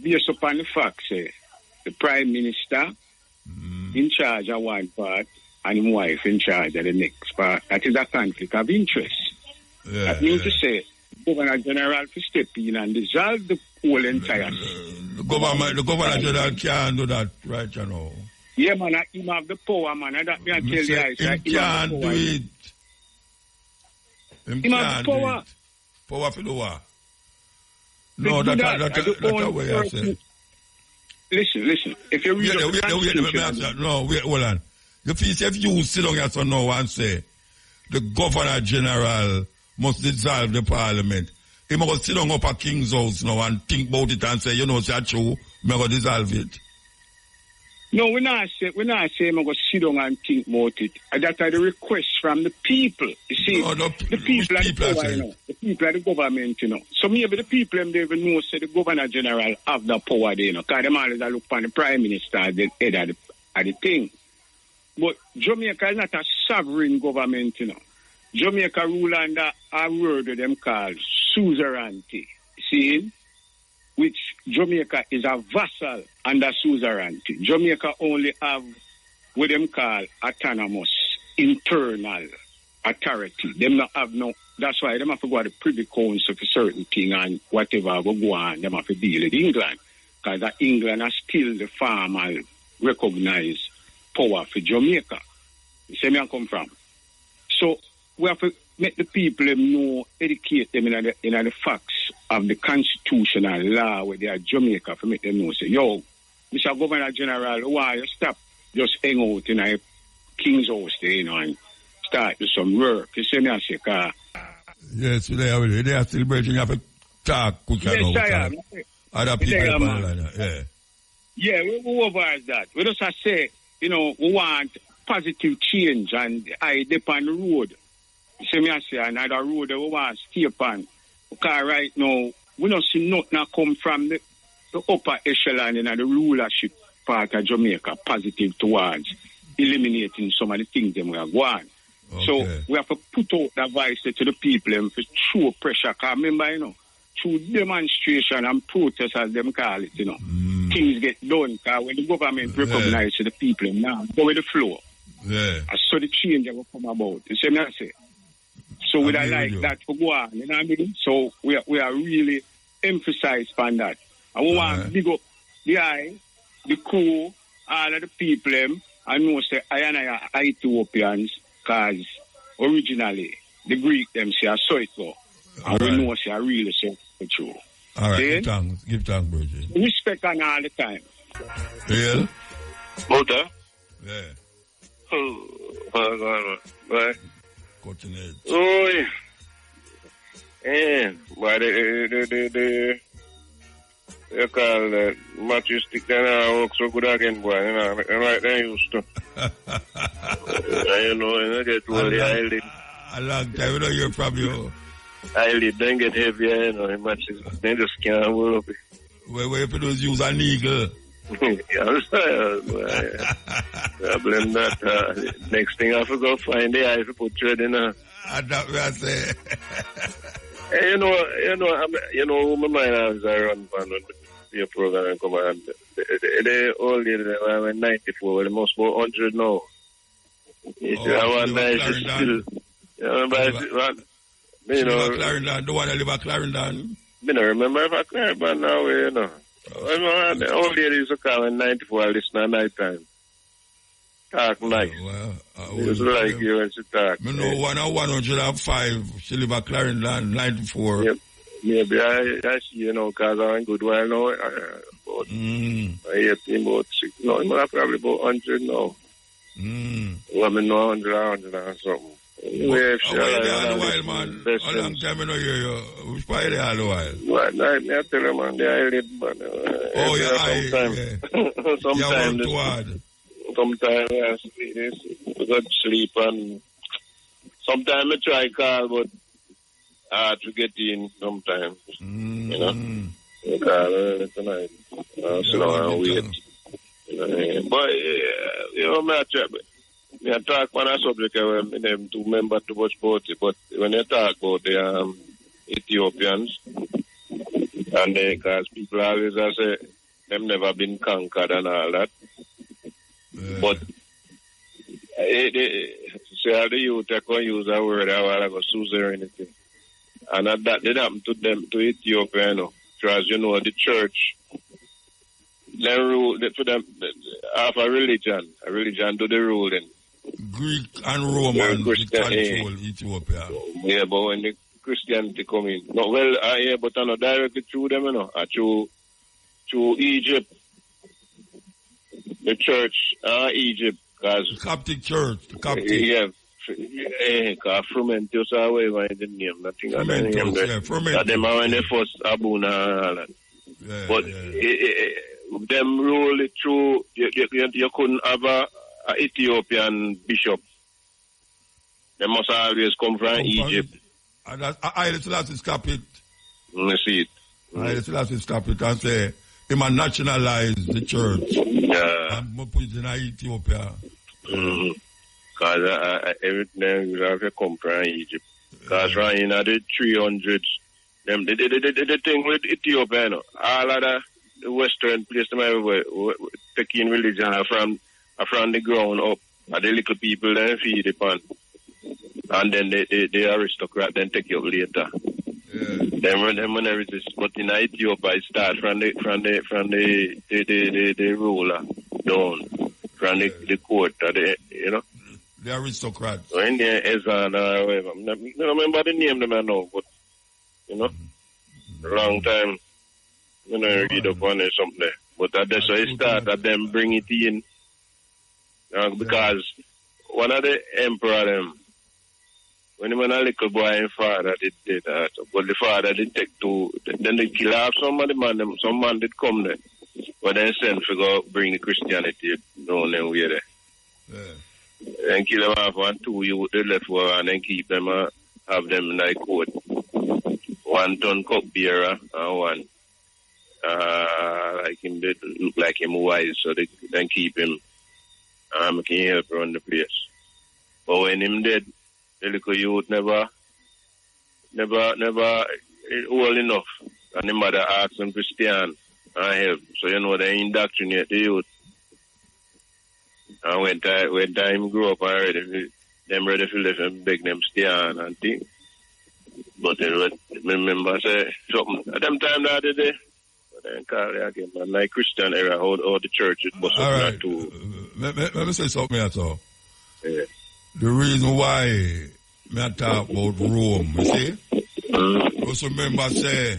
based upon the fact, say, the Prime Minister in charge of one part and his wife in charge of the next part, that is a conflict of interest. Yeah, that means to say, the Governor General to step in and dissolve the whole entire the Governor General can't do that right now. Yeah, man, him have the power, man. That me I tell you, he can't do it. Him can't do it. Power for the what? No, that's the way I said. Listen. If you read wait, hold on. If you sit down here now and say the Governor General must dissolve the Parliament, he must sit down up at King's House now and think about it and say, you know, it's true, I'm going to dissolve it. No, we're not saying I'm going to sit down and think about it. That's the request from the people. You see, the people are the power, you know. The people are the government, you know. So maybe the people, they even know, say the Governor General have the power there, you know. Because them always look upon the Prime Minister as the head of the thing. But Jamaica is not a sovereign government, you know. Jamaica rule under a word that them call suzerainty. See? Which Jamaica is a vassal under suzerainty. Jamaica only have what them call autonomous internal authority. Them not have no. That's why them have to go to the Privy Council for certain thing and whatever will go on. Them have to deal with England because England is still the formal recognized power for Jamaica. You see where I come from? So we have to make the people know, educate them in the facts of the constitutional law where they are Jamaica for make them know. Say, yo, Mr. Governor General, why you stop just hang out in a King's House there, and start do some work. You see me, I say, yes, they are celebrating. You have to talk quick. Yes, I am. Other people, yeah, we over that. We just say, we want positive change, and I depend on the road. You see me, I say, another road that we want to stay upon. Because right now, we don't see nothing come from the upper echelon in the rulership part of Jamaica positive towards eliminating some of the things that we are going. Okay. So we have to put out that voice to the people and to show pressure. Because remember, through demonstration and protest, as them call it, things get done. Because when the government recognizes the people now, go with the flow. Yeah. So the change that will come about. You see what I say? So we don't like that to go on, you know what I mean? So we are really emphasized on that. And we want to big up the eye, the crew, all of the people, and know say I are Ethiopians, because originally the Greek them say I saw it go. And we know say I really say it true. All right, give thanks, brother. Respect on all the time. Real? Muta? Yeah. Oh, right. Cutting edge. Oh, yeah. And why they call that Matthew stick that I work so good again, boy. Right there used to. I get to the eyelid. A long time, we don't hear from you. Eyelid, then get heavier, matches. Then just can't hold up. Where you those use an eagle? Yeah, I'm sorry, boy. I blame that. Next thing I have to go find the eye to put thread in her. And that what I say. Hey, my mind has I run on your program and come on. They all did when 94, they must be 100 now. I want to still. Clarendon, the one that live at Clarendon. I don't remember if I Clarendon now, The old lady used to call in 94, I listen at night time. Talk nice. It's like you when she talk. I know 105, she live at Clarendon, 94. Yep. Maybe I see, because I'm good while now. About 18, about 6. No, I'm probably about 100 now. Well, I know 100 or something. Where all the while, man? How long time I know you? Which part there all the while? What night? I tell you, man, the eyelid, man. Sometimes I sleep and sometimes I try call, but hard to get in sometimes. I call early tonight. Slow and wait. But, I talk on a subject where them to remember too much about it, but when you talk about the Ethiopians, and because people always say them never been conquered and all that, but say all the youth they can use a word like a suzerainty, and that did happen to them to Ethiopia, because the church. They rule for them have a religion do the ruling. Greek and Roman control Ethiopia. Yeah, but when the Christianity come in, but not directly through them, through Egypt, the church, Egypt, because Coptic church, the Coptic. Yeah, because Frumentius away by the name, nothing. Frumentius. Them are when they first Abuna. But them rule it through. You couldn't have a Ethiopian bishop. They must always come from Egypt. And I Selassie stop it. I see it. I Selassie stop it and say, he might nationalize the church. Yeah. And put it in Ethiopia. Because everything will have to come from Egypt. Because right in the 300s, the thing with Ethiopia, all of the Western place, them everywhere, taking religion from from the ground up. And the little people then feed it on. And then the aristocrat then take it up later. Yeah. Then when everything, but in Ethiopia it starts from the ruler down, from the court, you know. The aristocrats. So in the Ezan or whatever. I don't remember the name them I know, but you know, a long time. You know, read up on it something. But that's why it start that them bring it in. Because one of the emperor them, when he was a little boy and father did that, but the father did take two, then they kill off some of the man, some man did come there. But then send to go bring the Christianity down there way there. Yeah. And kill them off 1, 2 you they left for and then keep them have them in the court. 1 ton cup bearer and one like him did look like him wise, so they then keep him can help run the place. But when him dead, the little youth never old enough. And the mother asked him to stand and help. So you know they indoctrinate the youth. And when time grew up already, them ready to live and beg them stand and things. But remember say something at them time the other day. And call it again, man. Like Christian era, how the church it was all right. Too. Let me say something at all. Yeah. The reason why I talk about Rome, you see? Also remember say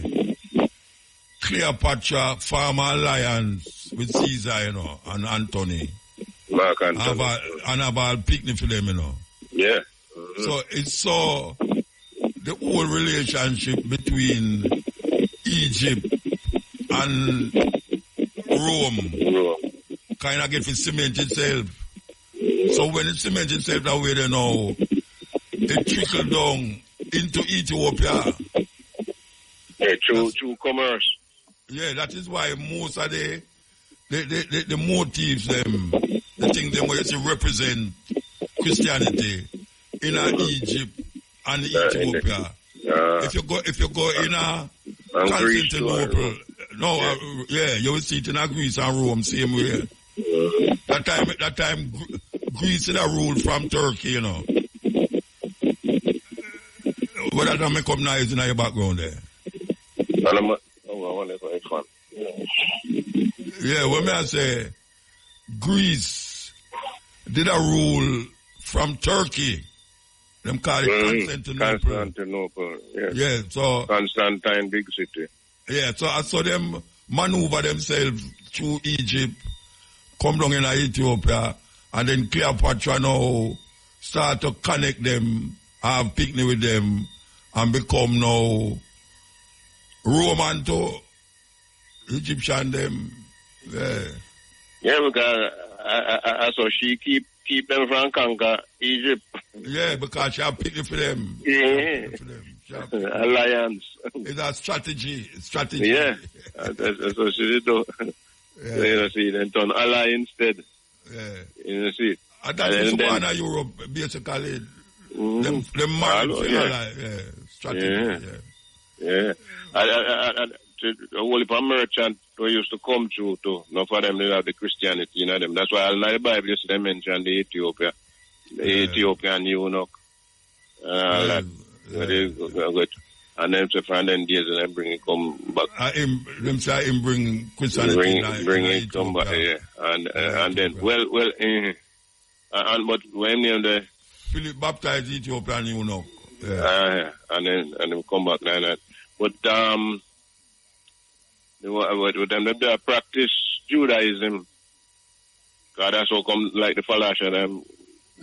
Cleopatra form alliance with Caesar, you know, and Antony. Mark Antony. And about picnic for them, you know. Yeah. So it's so the whole relationship between Egypt and Rome kind of get to cement itself. So when it cements itself that way, you know, it trickle down into Ethiopia. Yeah, through commerce. Yeah, that is why most of the motives, the things them where you represent Christianity in Egypt and Ethiopia. If you go in Constantinople, you will see it in Greece and Rome same way. That time Greece is a rule from Turkey, you know. But that don't make up noise in your background there. Yeah, when I say Greece did a rule from Turkey. Them call it Constantinople. Yes. Yeah, so Constantine, big city. Yeah, so I saw them maneuver themselves through Egypt, come down in Ethiopia, and then Cleopatra now start to connect them, have picnic with them, and become now Roman to Egyptian them. Yeah. Yeah, because I saw she keep them from conquer Egypt. Yeah, because she have picnic for them. Yeah. Alliance. It's a strategy. Yeah. That's what she did. Yeah. You see, then turn ally instead. Yeah. You see. And that is one of Europe, basically. Them married ally. Yeah. Strategy. Yeah. The whole heap of merchant who used to come through too. Not for them, they have the Christianity in them. That's why all the Bible used to mention the Ethiopia. The Ethiopian eunuch. That. And then to find them days and then bring it come back. Them say him bring Christianity. Bring it come back, yeah. And then, but when the Philip baptized Ethiopian eunuch. Yeah. And then come back like that. But with them they practice Judaism. God that's how come like the Falasha them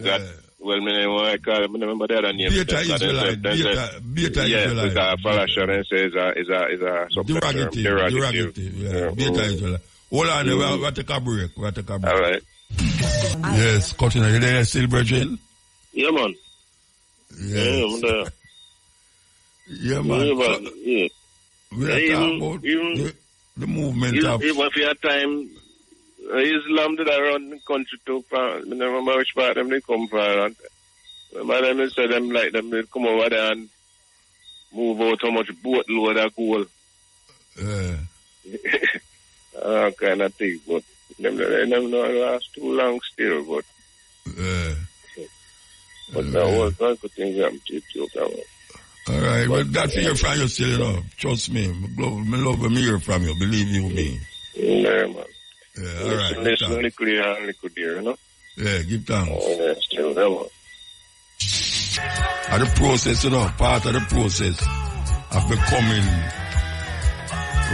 got well I remember the other name. Beta Israelite. Yes, because Falasha then says is a derogative. Yeah. Beta Israelite. Hold on, we'll take a break. All right. Yes, continue. You there still, Bridget? Yeah, man. Yes. Yeah, I'm there. Yeah, man. Yeah. We are talking about the movement of... Even for your time, Islam did around the country too. I remember which part of them they come from. Remember them, they said them like them, they come over there and move out how much boatload of gold. Yeah. Kind of thing, but... Them not last too long still, but but that was one good thing I'm teaching you. All right, well, that's hear from you still, you know. Trust me. I love to hear from you. Believe you me. Yeah, man. Yeah, all right. Listen little and little dear, you know? Yeah, give thanks. Oh, yeah, still there, man. And the process, you know, part of the process of becoming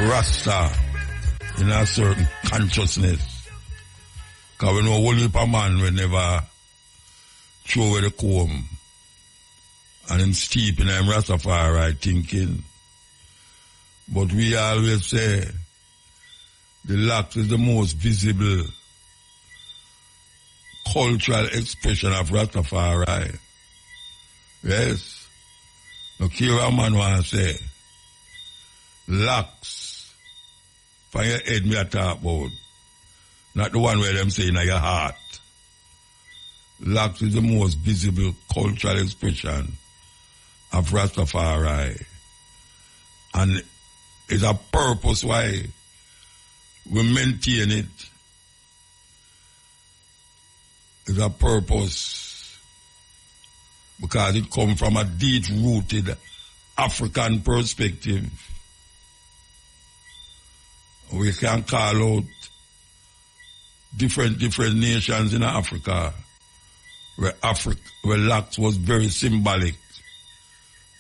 Rasta in a certain consciousness. Because we know a whole heap of man will never throw away the comb and him steep in him Rastafari thinking. But we always say the locks is the most visible cultural expression of Rastafari. Yes. Look here a man want to say locks for your head me a talk about. Not the one where them say in your heart. Locks is the most visible cultural expression of Rastafari. And it's a purpose why we maintain it. It's a purpose because it comes from a deep-rooted African perspective. We can call out different nations in Africa where locks was very symbolic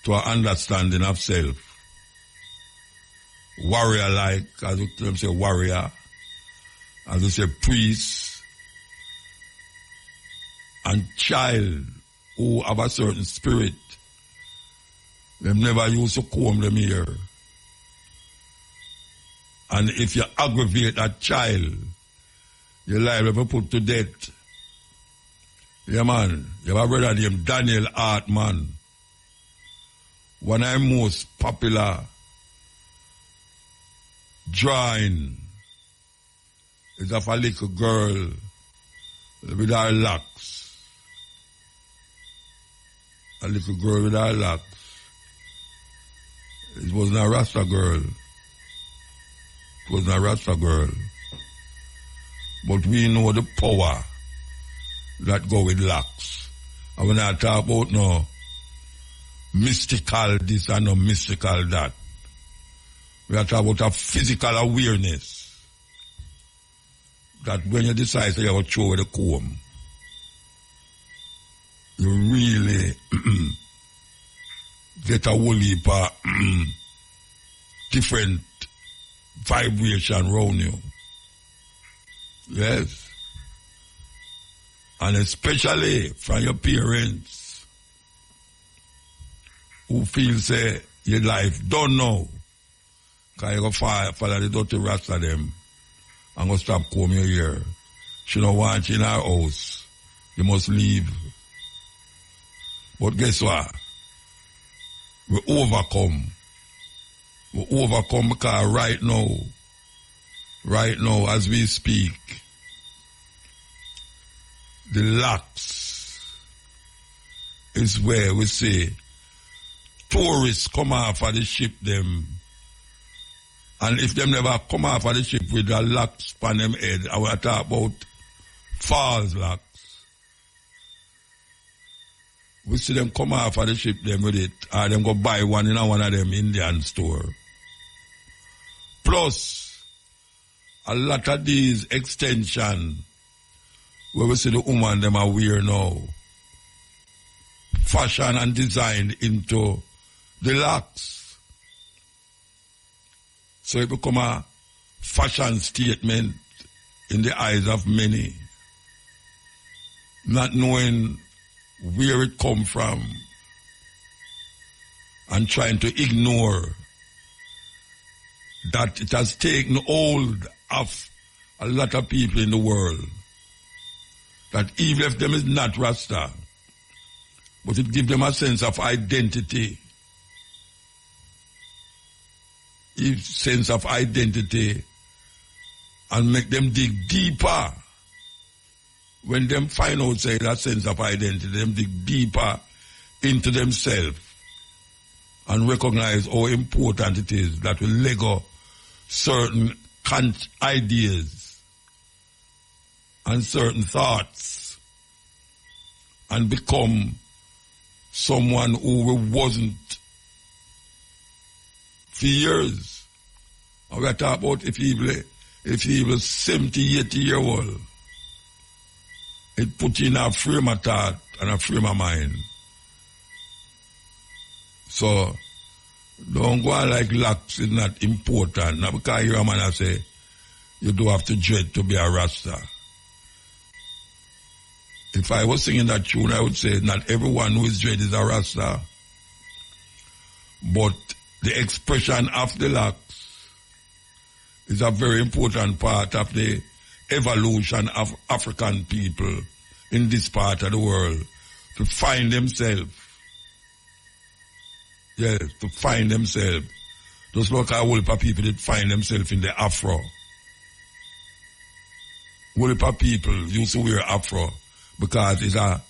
to our understanding of self. Warrior-like, as we say warrior, as we say priest, and child who have a certain spirit. Them never used to comb them here. And if you aggravate that child, you're liable to put to death. Yeah, man. You have a brother named Daniel Hartman. One of the most popular drawing is of a little girl with her locks. A little girl with her locks. It wasn't a Rasta girl. It wasn't a Rasta girl. But we know the power that go with locks. And when I talk about no mystical this and no mystical that, we are talking about a physical awareness that when you decide to have a throw with the comb, you really get a whole heap of different vibration around you. Yes. And especially from your parents who feel say your life don't know. Because you go follow the dirty rats of them and go stop coming your ear. She don't want you in her house. You must leave. But guess what? We overcome. We overcome because right now as we speak, the locks is where we say tourists come off of the ship them. And if them never come off of the ship with the locks on them head, I want to talk about false locks. We see them come off of the ship them with it, or them go buy one in one of them Indian store. Plus, a lot of these extension where we see the woman them are wear now, fashion and designed into the locks. So it become a fashion statement in the eyes of many, not knowing where it come from and trying to ignore that it has taken hold of a lot of people in the world. That even if them is not Rasta, but it gives them a sense of identity. Sense of identity and make them dig deeper. When them find out, say, that sense of identity, them dig deeper into themselves and recognize how important it is that we lego certain ideas and certain thoughts and become someone who wasn't for years. And we're talking about if he was 70, 80 years old, it put in a frame of thought and a frame of mind. So, don't go on like locks is not important. Now, because you hear a man say, you do have to dread to be a Rasta. If I was singing that tune, I would say not everyone who is dread is a Rasta. But the expression of the locks is a very important part of the evolution of African people in this part of the world to find themselves. Yes, to find themselves. Just like a whole heap of people that find themselves in the Afro. Whole heap of people used to wear Afro because it's a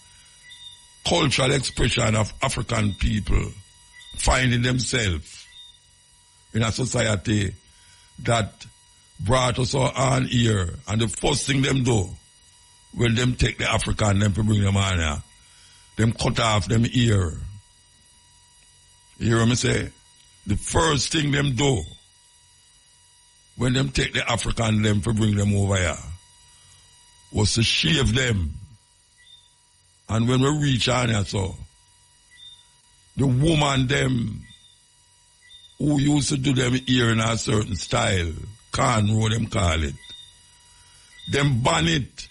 cultural expression of African people finding themselves in a society that brought us all on here. And the first thing them do, when them take the African, them to bring them on here, them cut off them ear. You hear me say? The first thing them do, when them take the African, them to bring them over here, was to shave them. And when we reach on here, so, the woman them, who used to do them ear in a certain style, cornrow them call it, them ban it.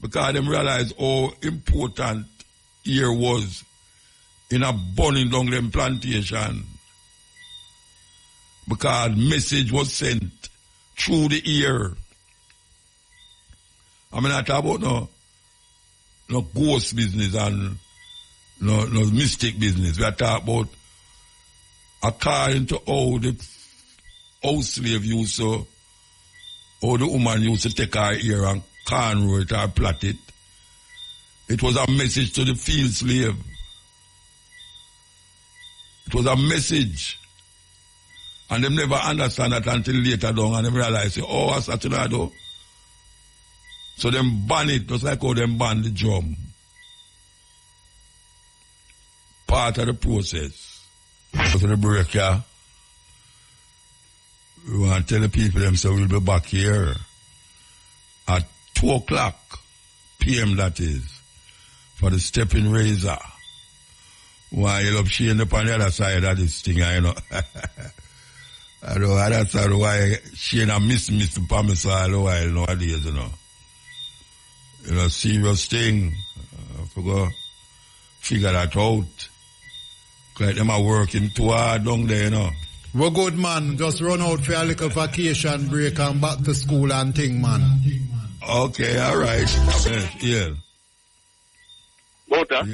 Because them realize how important ear was in a burning down them plantation. Because message was sent through the ear. I mean, I talk about no ghost business and no mystic business. We are talking about according to how the house slave used to, how the woman used to take her ear and cornrow it or plait it. It was a message to the field slave. It was a message. And them never understand that until later down and them realize, oh, what's that you do? So them ban it, just like how them ban the drum. Part of the process. Go to the break, yeah. We want to tell the people them so we'll be back here at 2 o'clock p.m. that is, for the stepping razor. Why you love Shane up on the other side of this thing, you know. I know that's why Shane miss Pamis all the while nowadays, you know. You know, serious thing. I have to go figure that out. Like them are working too hard down there, you know. We're good, man. Just run out for a little vacation break and back to school and thing, man. Okay, all right. Yeah. Muta?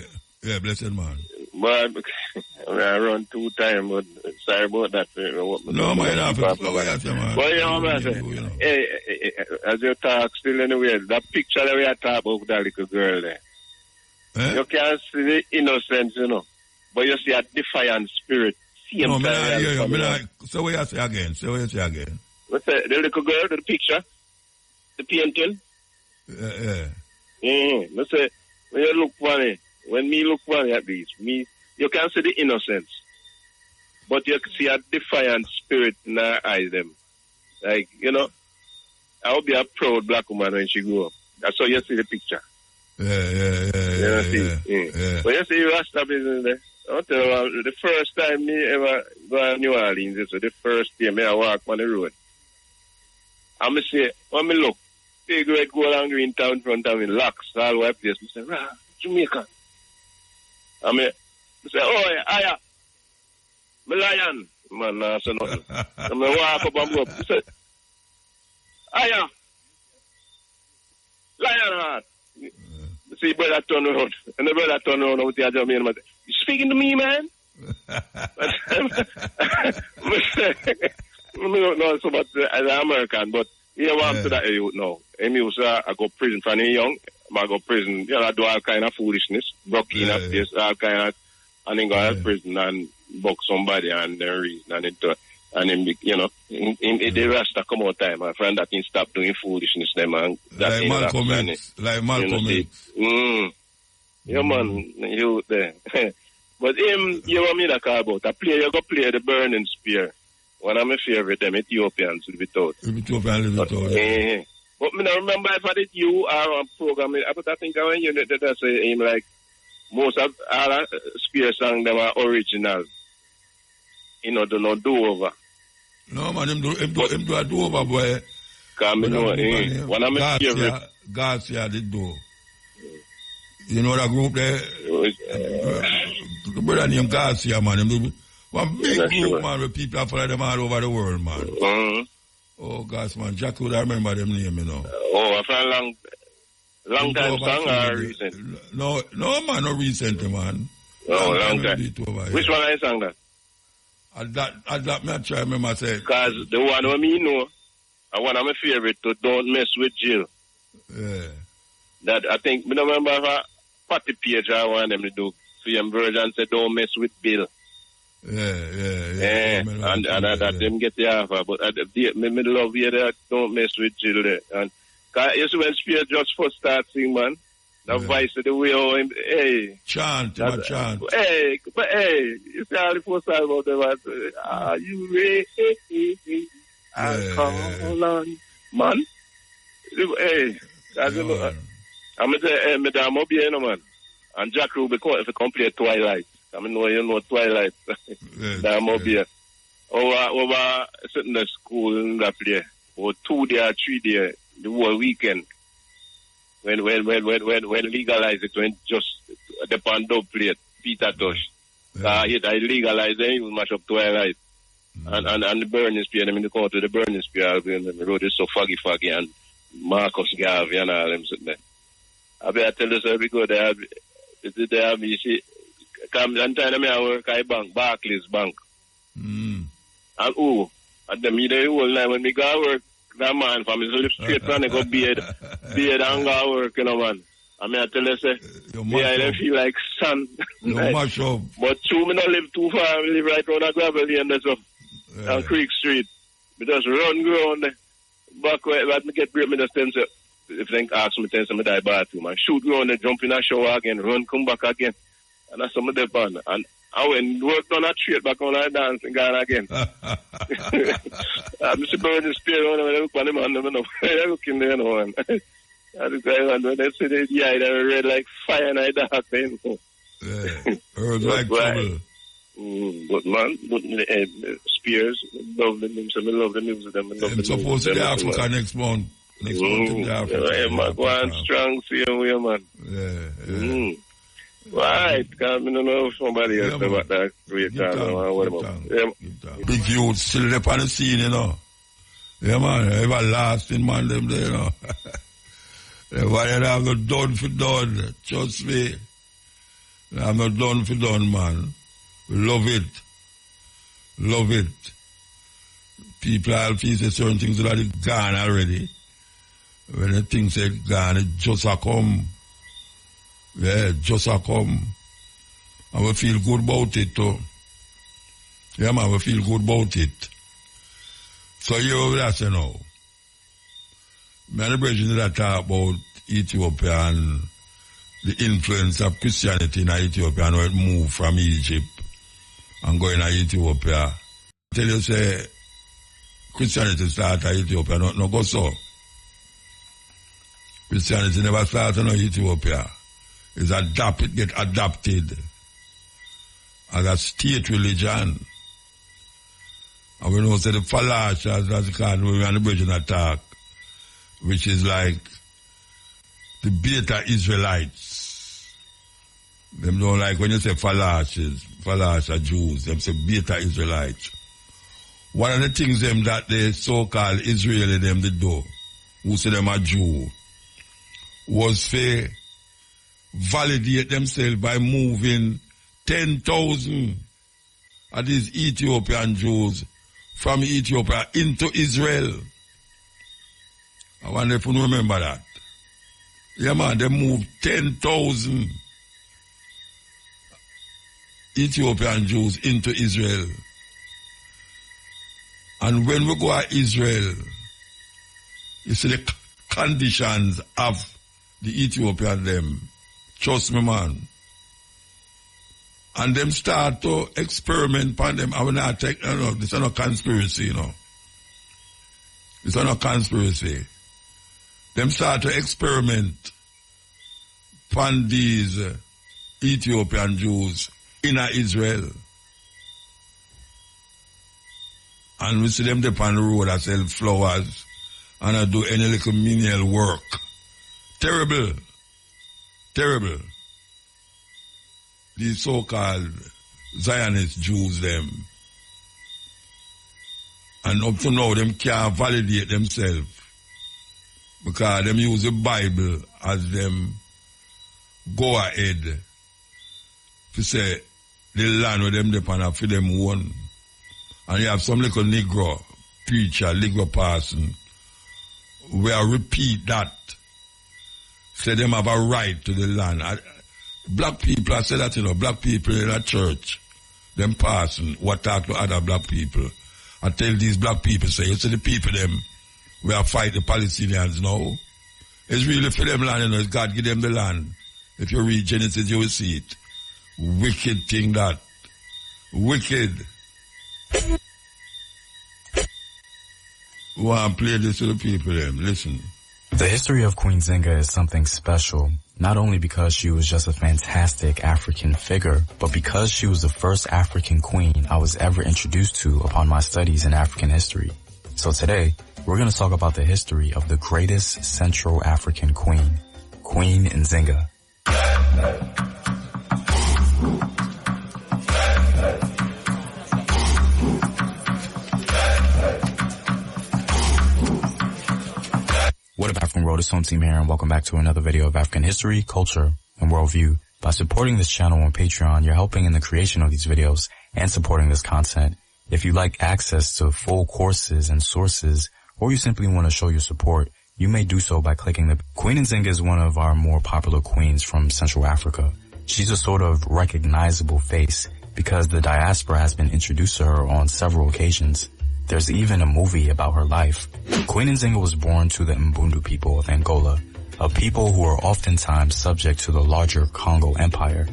Yeah, blessed man. But I run 2 times, but sorry about that. No, man, man. But you know what I'm saying? Hey, as you talk still anyway, that picture that we are talking about with that little girl there. You can't see the innocence, you know. But you see a defiant spirit. No, so what you say again? What's that? The little girl, the picture? The painting? Yeah. Let's say, when you look funny, when me look funny at least, you can see the innocence. But you can see a defiant spirit in her eyes, them. Like, you know, I will be a proud black woman when she grow up. That's how you see the picture. Yeah. But you see Rasta business there. I'll tell you, the first time me ever go to New Orleans, so the first day I walk on the road, I say, when me look, big red gold and green town in front of me, locks all over the place. I say, rah, Jamaica. I say, oh, yeah, me lion. Man, I say nothing. I walk up and go up. I say, aya, lion heart. See, brother turn around. And the brother turn around with the other man. You speaking to me, man? I don't know so much as an American, but you want to that youth now. And me was I go prison from young. I go prison, you know, I do all kind of foolishness. Broke in up this, all kind of, and then go to prison and buck somebody and then reason and into And him, you know, in the Rasta come out time, my friend that he stop doing foolishness them and that like Malcolm X. Like Malcolm X. Yeah, man, you there. But him, you want me to call about a player, you go play the Burning Spear. One of my favorite them Ethiopians will be taught. Ethiopians will be taught. But me don't remember if I did you are on program, but I think when you did that say him like most of all Spear songs them are original. You know, do not do over. No man, him do a do over boy. Cause me know one of my favorite Garcia did do. You know that group there? The brother named Garcia, man. One big group, man, where people are following them all over the world, man. Oh, gosh, man. Jack would remember them name, you know. Oh, for a long time song or recent? No, man, not recently, man. Oh, long time. Which one I sang that? That me I try remember say. Because the one who me know, and one of my favorite to Don't Mess with Jill. Yeah. That I think, me don't remember if a party page I want them to do. Same version say Don't Mess with Bill. Yeah. And that them get the offer. But me love you that Don't Mess with Jill there. And cause you see when Spear just first start sing, man. The voice of the way how him, hey. Chant. Hey, but hey, you see how the first time about them, are you ready? I'll call on, man. Hey, I'm going to say, Madame Obieno, man. And Jack Ruby, if you come play Twilight. I mean, you know Twilight. Madame Obieno. Over sitting in the school in that play. Or 2 days, 3 days, the whole weekend. When legalized it, when just the Pando played, Peter Tosh. I legalized it, he will mash up Twilight. And the Burning Spear, I mean, the country, the Burning Spear, and the road is so foggy, and Marcus Garvey and all them sitting there. I tell you, so we go there, you see, come and time I work at bank, Barclays Bank. And them, you know, the whole night when we go work, that man from his live straight trying to go beard and go work, you know, man. I mean, I tell you, say, I don't feel like sun. Right? But true, me not live too far. I live right on a gravel lane, that's up. On Creek Street. We just run ground there. Back where me get break, me just tell say, if they ask me, tell me die bathroom, man. Shoot ground there, jump in a shower again, run, come back again. And that's some of the fun. And I went work on a straight back on a dance and gone again. I'm just burning the spirit on them, I look on them, I look in there, you know, man. I look at when they say they they were red like fire and I dark, you know. Heard like trouble. But man, Spears, love the music, I love the music. I'm supposed to be Africa next month. Next month in the Africa. Yeah, man, go on strong, see you, man. Yeah. Right, because I don't know if somebody else about that great Big youth still up on the scene, you know. Yeah, man, everlasting man, them there, you know. They have not done for done, trust me. They have not done for done, man. We love it. Love it. People all feel certain things that are gone already. When the things say gone, it just a come. Yeah, just a come. And we feel good about it too. Yeah, man, we feel good about it. So you that's you know. Many brethren that talk about Ethiopia and the influence of Christianity in Ethiopia and how it moved from Egypt and going to Ethiopia. Tell you say Christianity started in Ethiopia, no go so. Christianity never started in Ethiopia. It get adopted as a state religion. And we know say the Falash, as it's called, we on the Virgin attack, which is like the beta Israelites. Them don't like when you say Falash are Jews, them say beta Israelites. One of the things them that the so-called Israeli them did do, who say them are Jew, was to validate themselves by moving 10,000 of these Ethiopian Jews from Ethiopia into Israel. I wonder if you remember that. Yeah, man, they moved 10,000 Ethiopian Jews into Israel. And when we go to Israel, you see the conditions of the Ethiopian them. Trust me, man. And them start to experiment upon them. I will not take, this is not conspiracy, This is not conspiracy. Them start to experiment upon these Ethiopian Jews in Israel. And we see them upon the road that sell flowers and do any little menial work. Terrible. Terrible. These so-called Zionist Jews, them. And up to now, them can't validate themselves. Because them use the Bible as them go ahead to say the land where them depend for them one. And you have some little Negro preacher, Negro person, where repeat that. Say them have a right to the land. Black people, I say that, black people in a church, them person, what talk to other black people. I tell these black people, say, you see the people them, we are fight the Palestinians now. It's really for them land, it's God give them the land. If you read Genesis, you will see it. Wicked thing that. Wicked. We want to play this to the people them. Listen. The history of Queen Zinga is something special, not only because she was just a fantastic African figure, but because she was the first African queen I was ever introduced to upon my studies in African history. So today, we're going to talk about the history of the greatest Central African queen, Queen Nzinga. What up, African World? It's Home Team here, and welcome back to another video of African history, culture, and worldview. By supporting this channel on Patreon, you're helping in the creation of these videos and supporting this content. If you like access to full courses and sources, or you simply want to show your support, you may do so by clicking the... Queen Nzinga is one of our more popular queens from Central Africa. She's a sort of recognizable face because the diaspora has been introduced to her on several occasions. There's even a movie about her life. Queen Nzinga was born to the Mbundu people of Angola, a people who are oftentimes subject to the larger Congo Empire.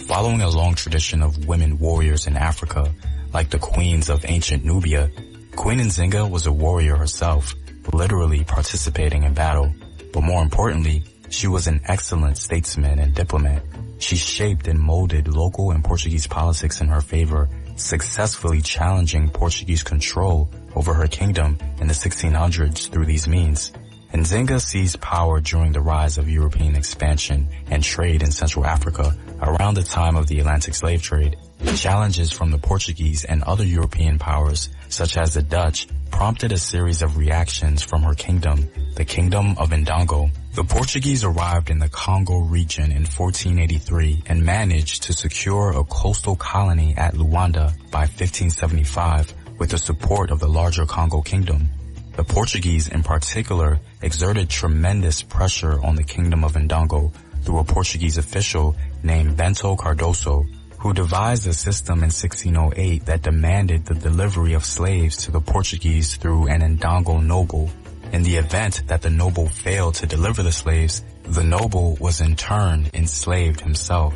Following a long tradition of women warriors in Africa, like the queens of ancient Nubia, Queen Nzinga was a warrior herself, literally participating in battle. But more importantly, she was an excellent statesman and diplomat. She shaped and molded local and Portuguese politics in her favor, successfully challenging Portuguese control over her kingdom in the 1600s through these means. Nzinga seized power during the rise of European expansion and trade in Central Africa around the time of the Atlantic slave trade. Challenges from the Portuguese and other European powers, such as the Dutch, prompted a series of reactions from her kingdom, the Kingdom of Ndongo. The Portuguese arrived in the Congo region in 1483 and managed to secure a coastal colony at Luanda by 1575 with the support of the larger Congo Kingdom. The Portuguese in particular exerted tremendous pressure on the Kingdom of Ndongo through a Portuguese official named Bento Cardoso, who devised a system in 1608 that demanded the delivery of slaves to the Portuguese through an Ndongo noble. In the event that the noble failed to deliver the slaves, the noble was in turn enslaved himself.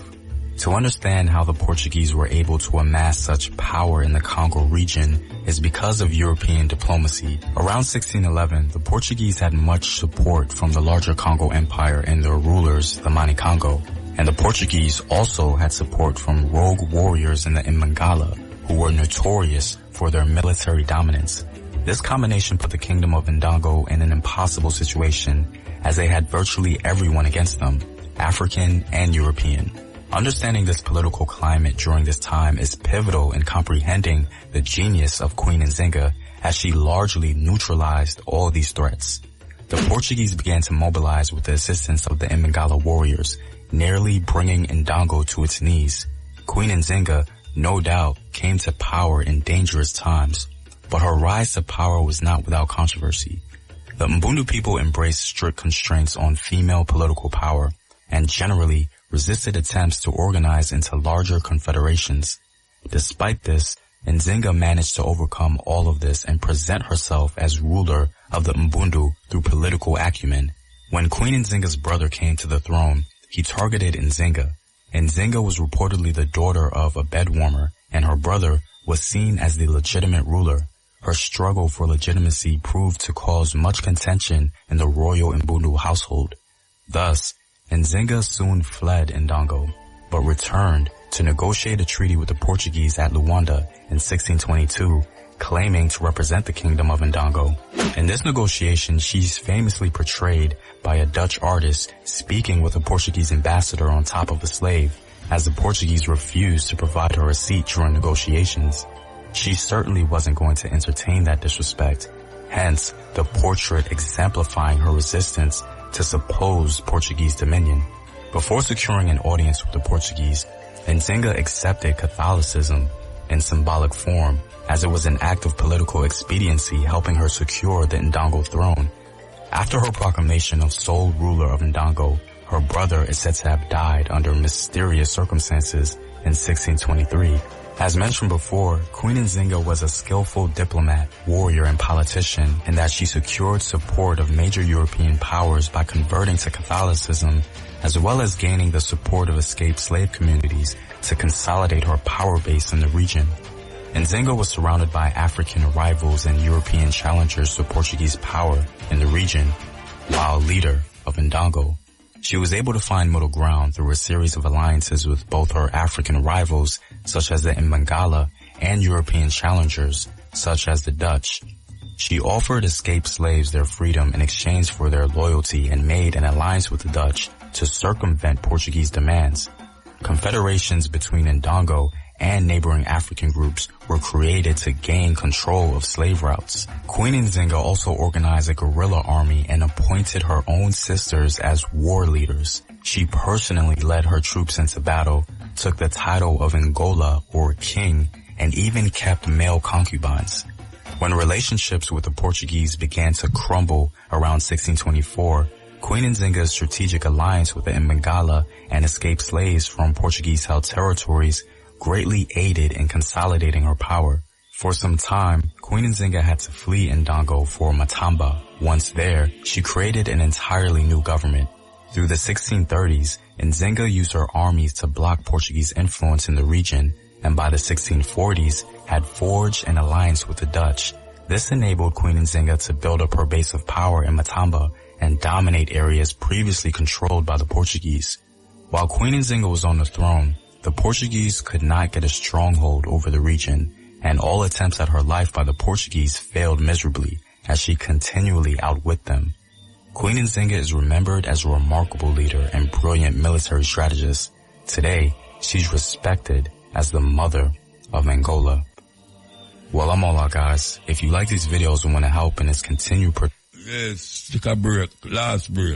To understand how the Portuguese were able to amass such power in the Congo region is because of European diplomacy. Around 1611, the Portuguese had much support from the larger Congo Empire and their rulers, the Mani-Congo. And the Portuguese also had support from rogue warriors in the Imangala, who were notorious for their military dominance. This combination put the Kingdom of Ndongo in an impossible situation, as they had virtually everyone against them, African and European. Understanding this political climate during this time is pivotal in comprehending the genius of Queen Nzinga, as she largely neutralized all these threats. The Portuguese began to mobilize with the assistance of the Imangala warriors, nearly bringing Ndongo to its knees. Queen Nzinga, no doubt, came to power in dangerous times, but her rise to power was not without controversy. The Mbundu people embraced strict constraints on female political power and generally resisted attempts to organize into larger confederations. Despite this, Nzinga managed to overcome all of this and present herself as ruler of the Mbundu through political acumen. When Queen Nzinga's brother came to the throne, he targeted Nzinga. Nzinga was reportedly the daughter of a bedwarmer, and her brother was seen as the legitimate ruler. Her struggle for legitimacy proved to cause much contention in the royal Mbundu household. Thus, Nzinga soon fled Ndongo, but returned to negotiate a treaty with the Portuguese at Luanda in 1622, claiming to represent the kingdom of Ndongo. In this negotiation, she's famously portrayed by a Dutch artist speaking with a Portuguese ambassador on top of a slave, as the Portuguese refused to provide her a seat during negotiations. She certainly wasn't going to entertain that disrespect, hence the portrait exemplifying her resistance to supposed Portuguese dominion. Before securing an audience with the Portuguese, Nzinga accepted Catholicism in symbolic form, as it was an act of political expediency helping her secure the Ndongo throne. After her proclamation of sole ruler of Ndongo, her brother is said to have died under mysterious circumstances in 1623. As mentioned before, Queen Nzinga was a skillful diplomat, warrior, and politician in that she secured support of major European powers by converting to Catholicism, as well as gaining the support of escaped slave communities to consolidate her power base in the region. Nzinga was surrounded by African rivals and European challengers to Portuguese power in the region, while leader of Ndongo. She was able to find middle ground through a series of alliances with both her African rivals, such as the Mbangala, and European challengers, such as the Dutch. She offered escaped slaves their freedom in exchange for their loyalty and made an alliance with the Dutch to circumvent Portuguese demands. Confederations between Ndongo and neighboring African groups were created to gain control of slave routes. Queen Nzinga also organized a guerrilla army and appointed her own sisters as war leaders. She personally led her troops into battle, took the title of Ngola or king, and even kept male concubines. When relationships with the Portuguese began to crumble around 1624, Queen Nzinga's strategic alliance with the Mbangala and escaped slaves from Portuguese-held territories greatly aided in consolidating her power. For some time, Queen Nzinga had to flee Ndongo for Matamba. Once there, she created an entirely new government. Through the 1630s, Nzinga used her armies to block Portuguese influence in the region, and by the 1640s, had forged an alliance with the Dutch. This enabled Queen Nzinga to build up her base of power in Matamba and dominate areas previously controlled by the Portuguese. While Queen Nzinga was on the throne, the Portuguese could not get a stronghold over the region, and all attempts at her life by the Portuguese failed miserably, as she continually outwit them. Queen Nzinga is remembered as a remarkable leader and brilliant military strategist. Today, she's respected as the mother of Angola. Well, I'm all out, guys. If you like these videos and want to help in its continued yes, take a break. Last break.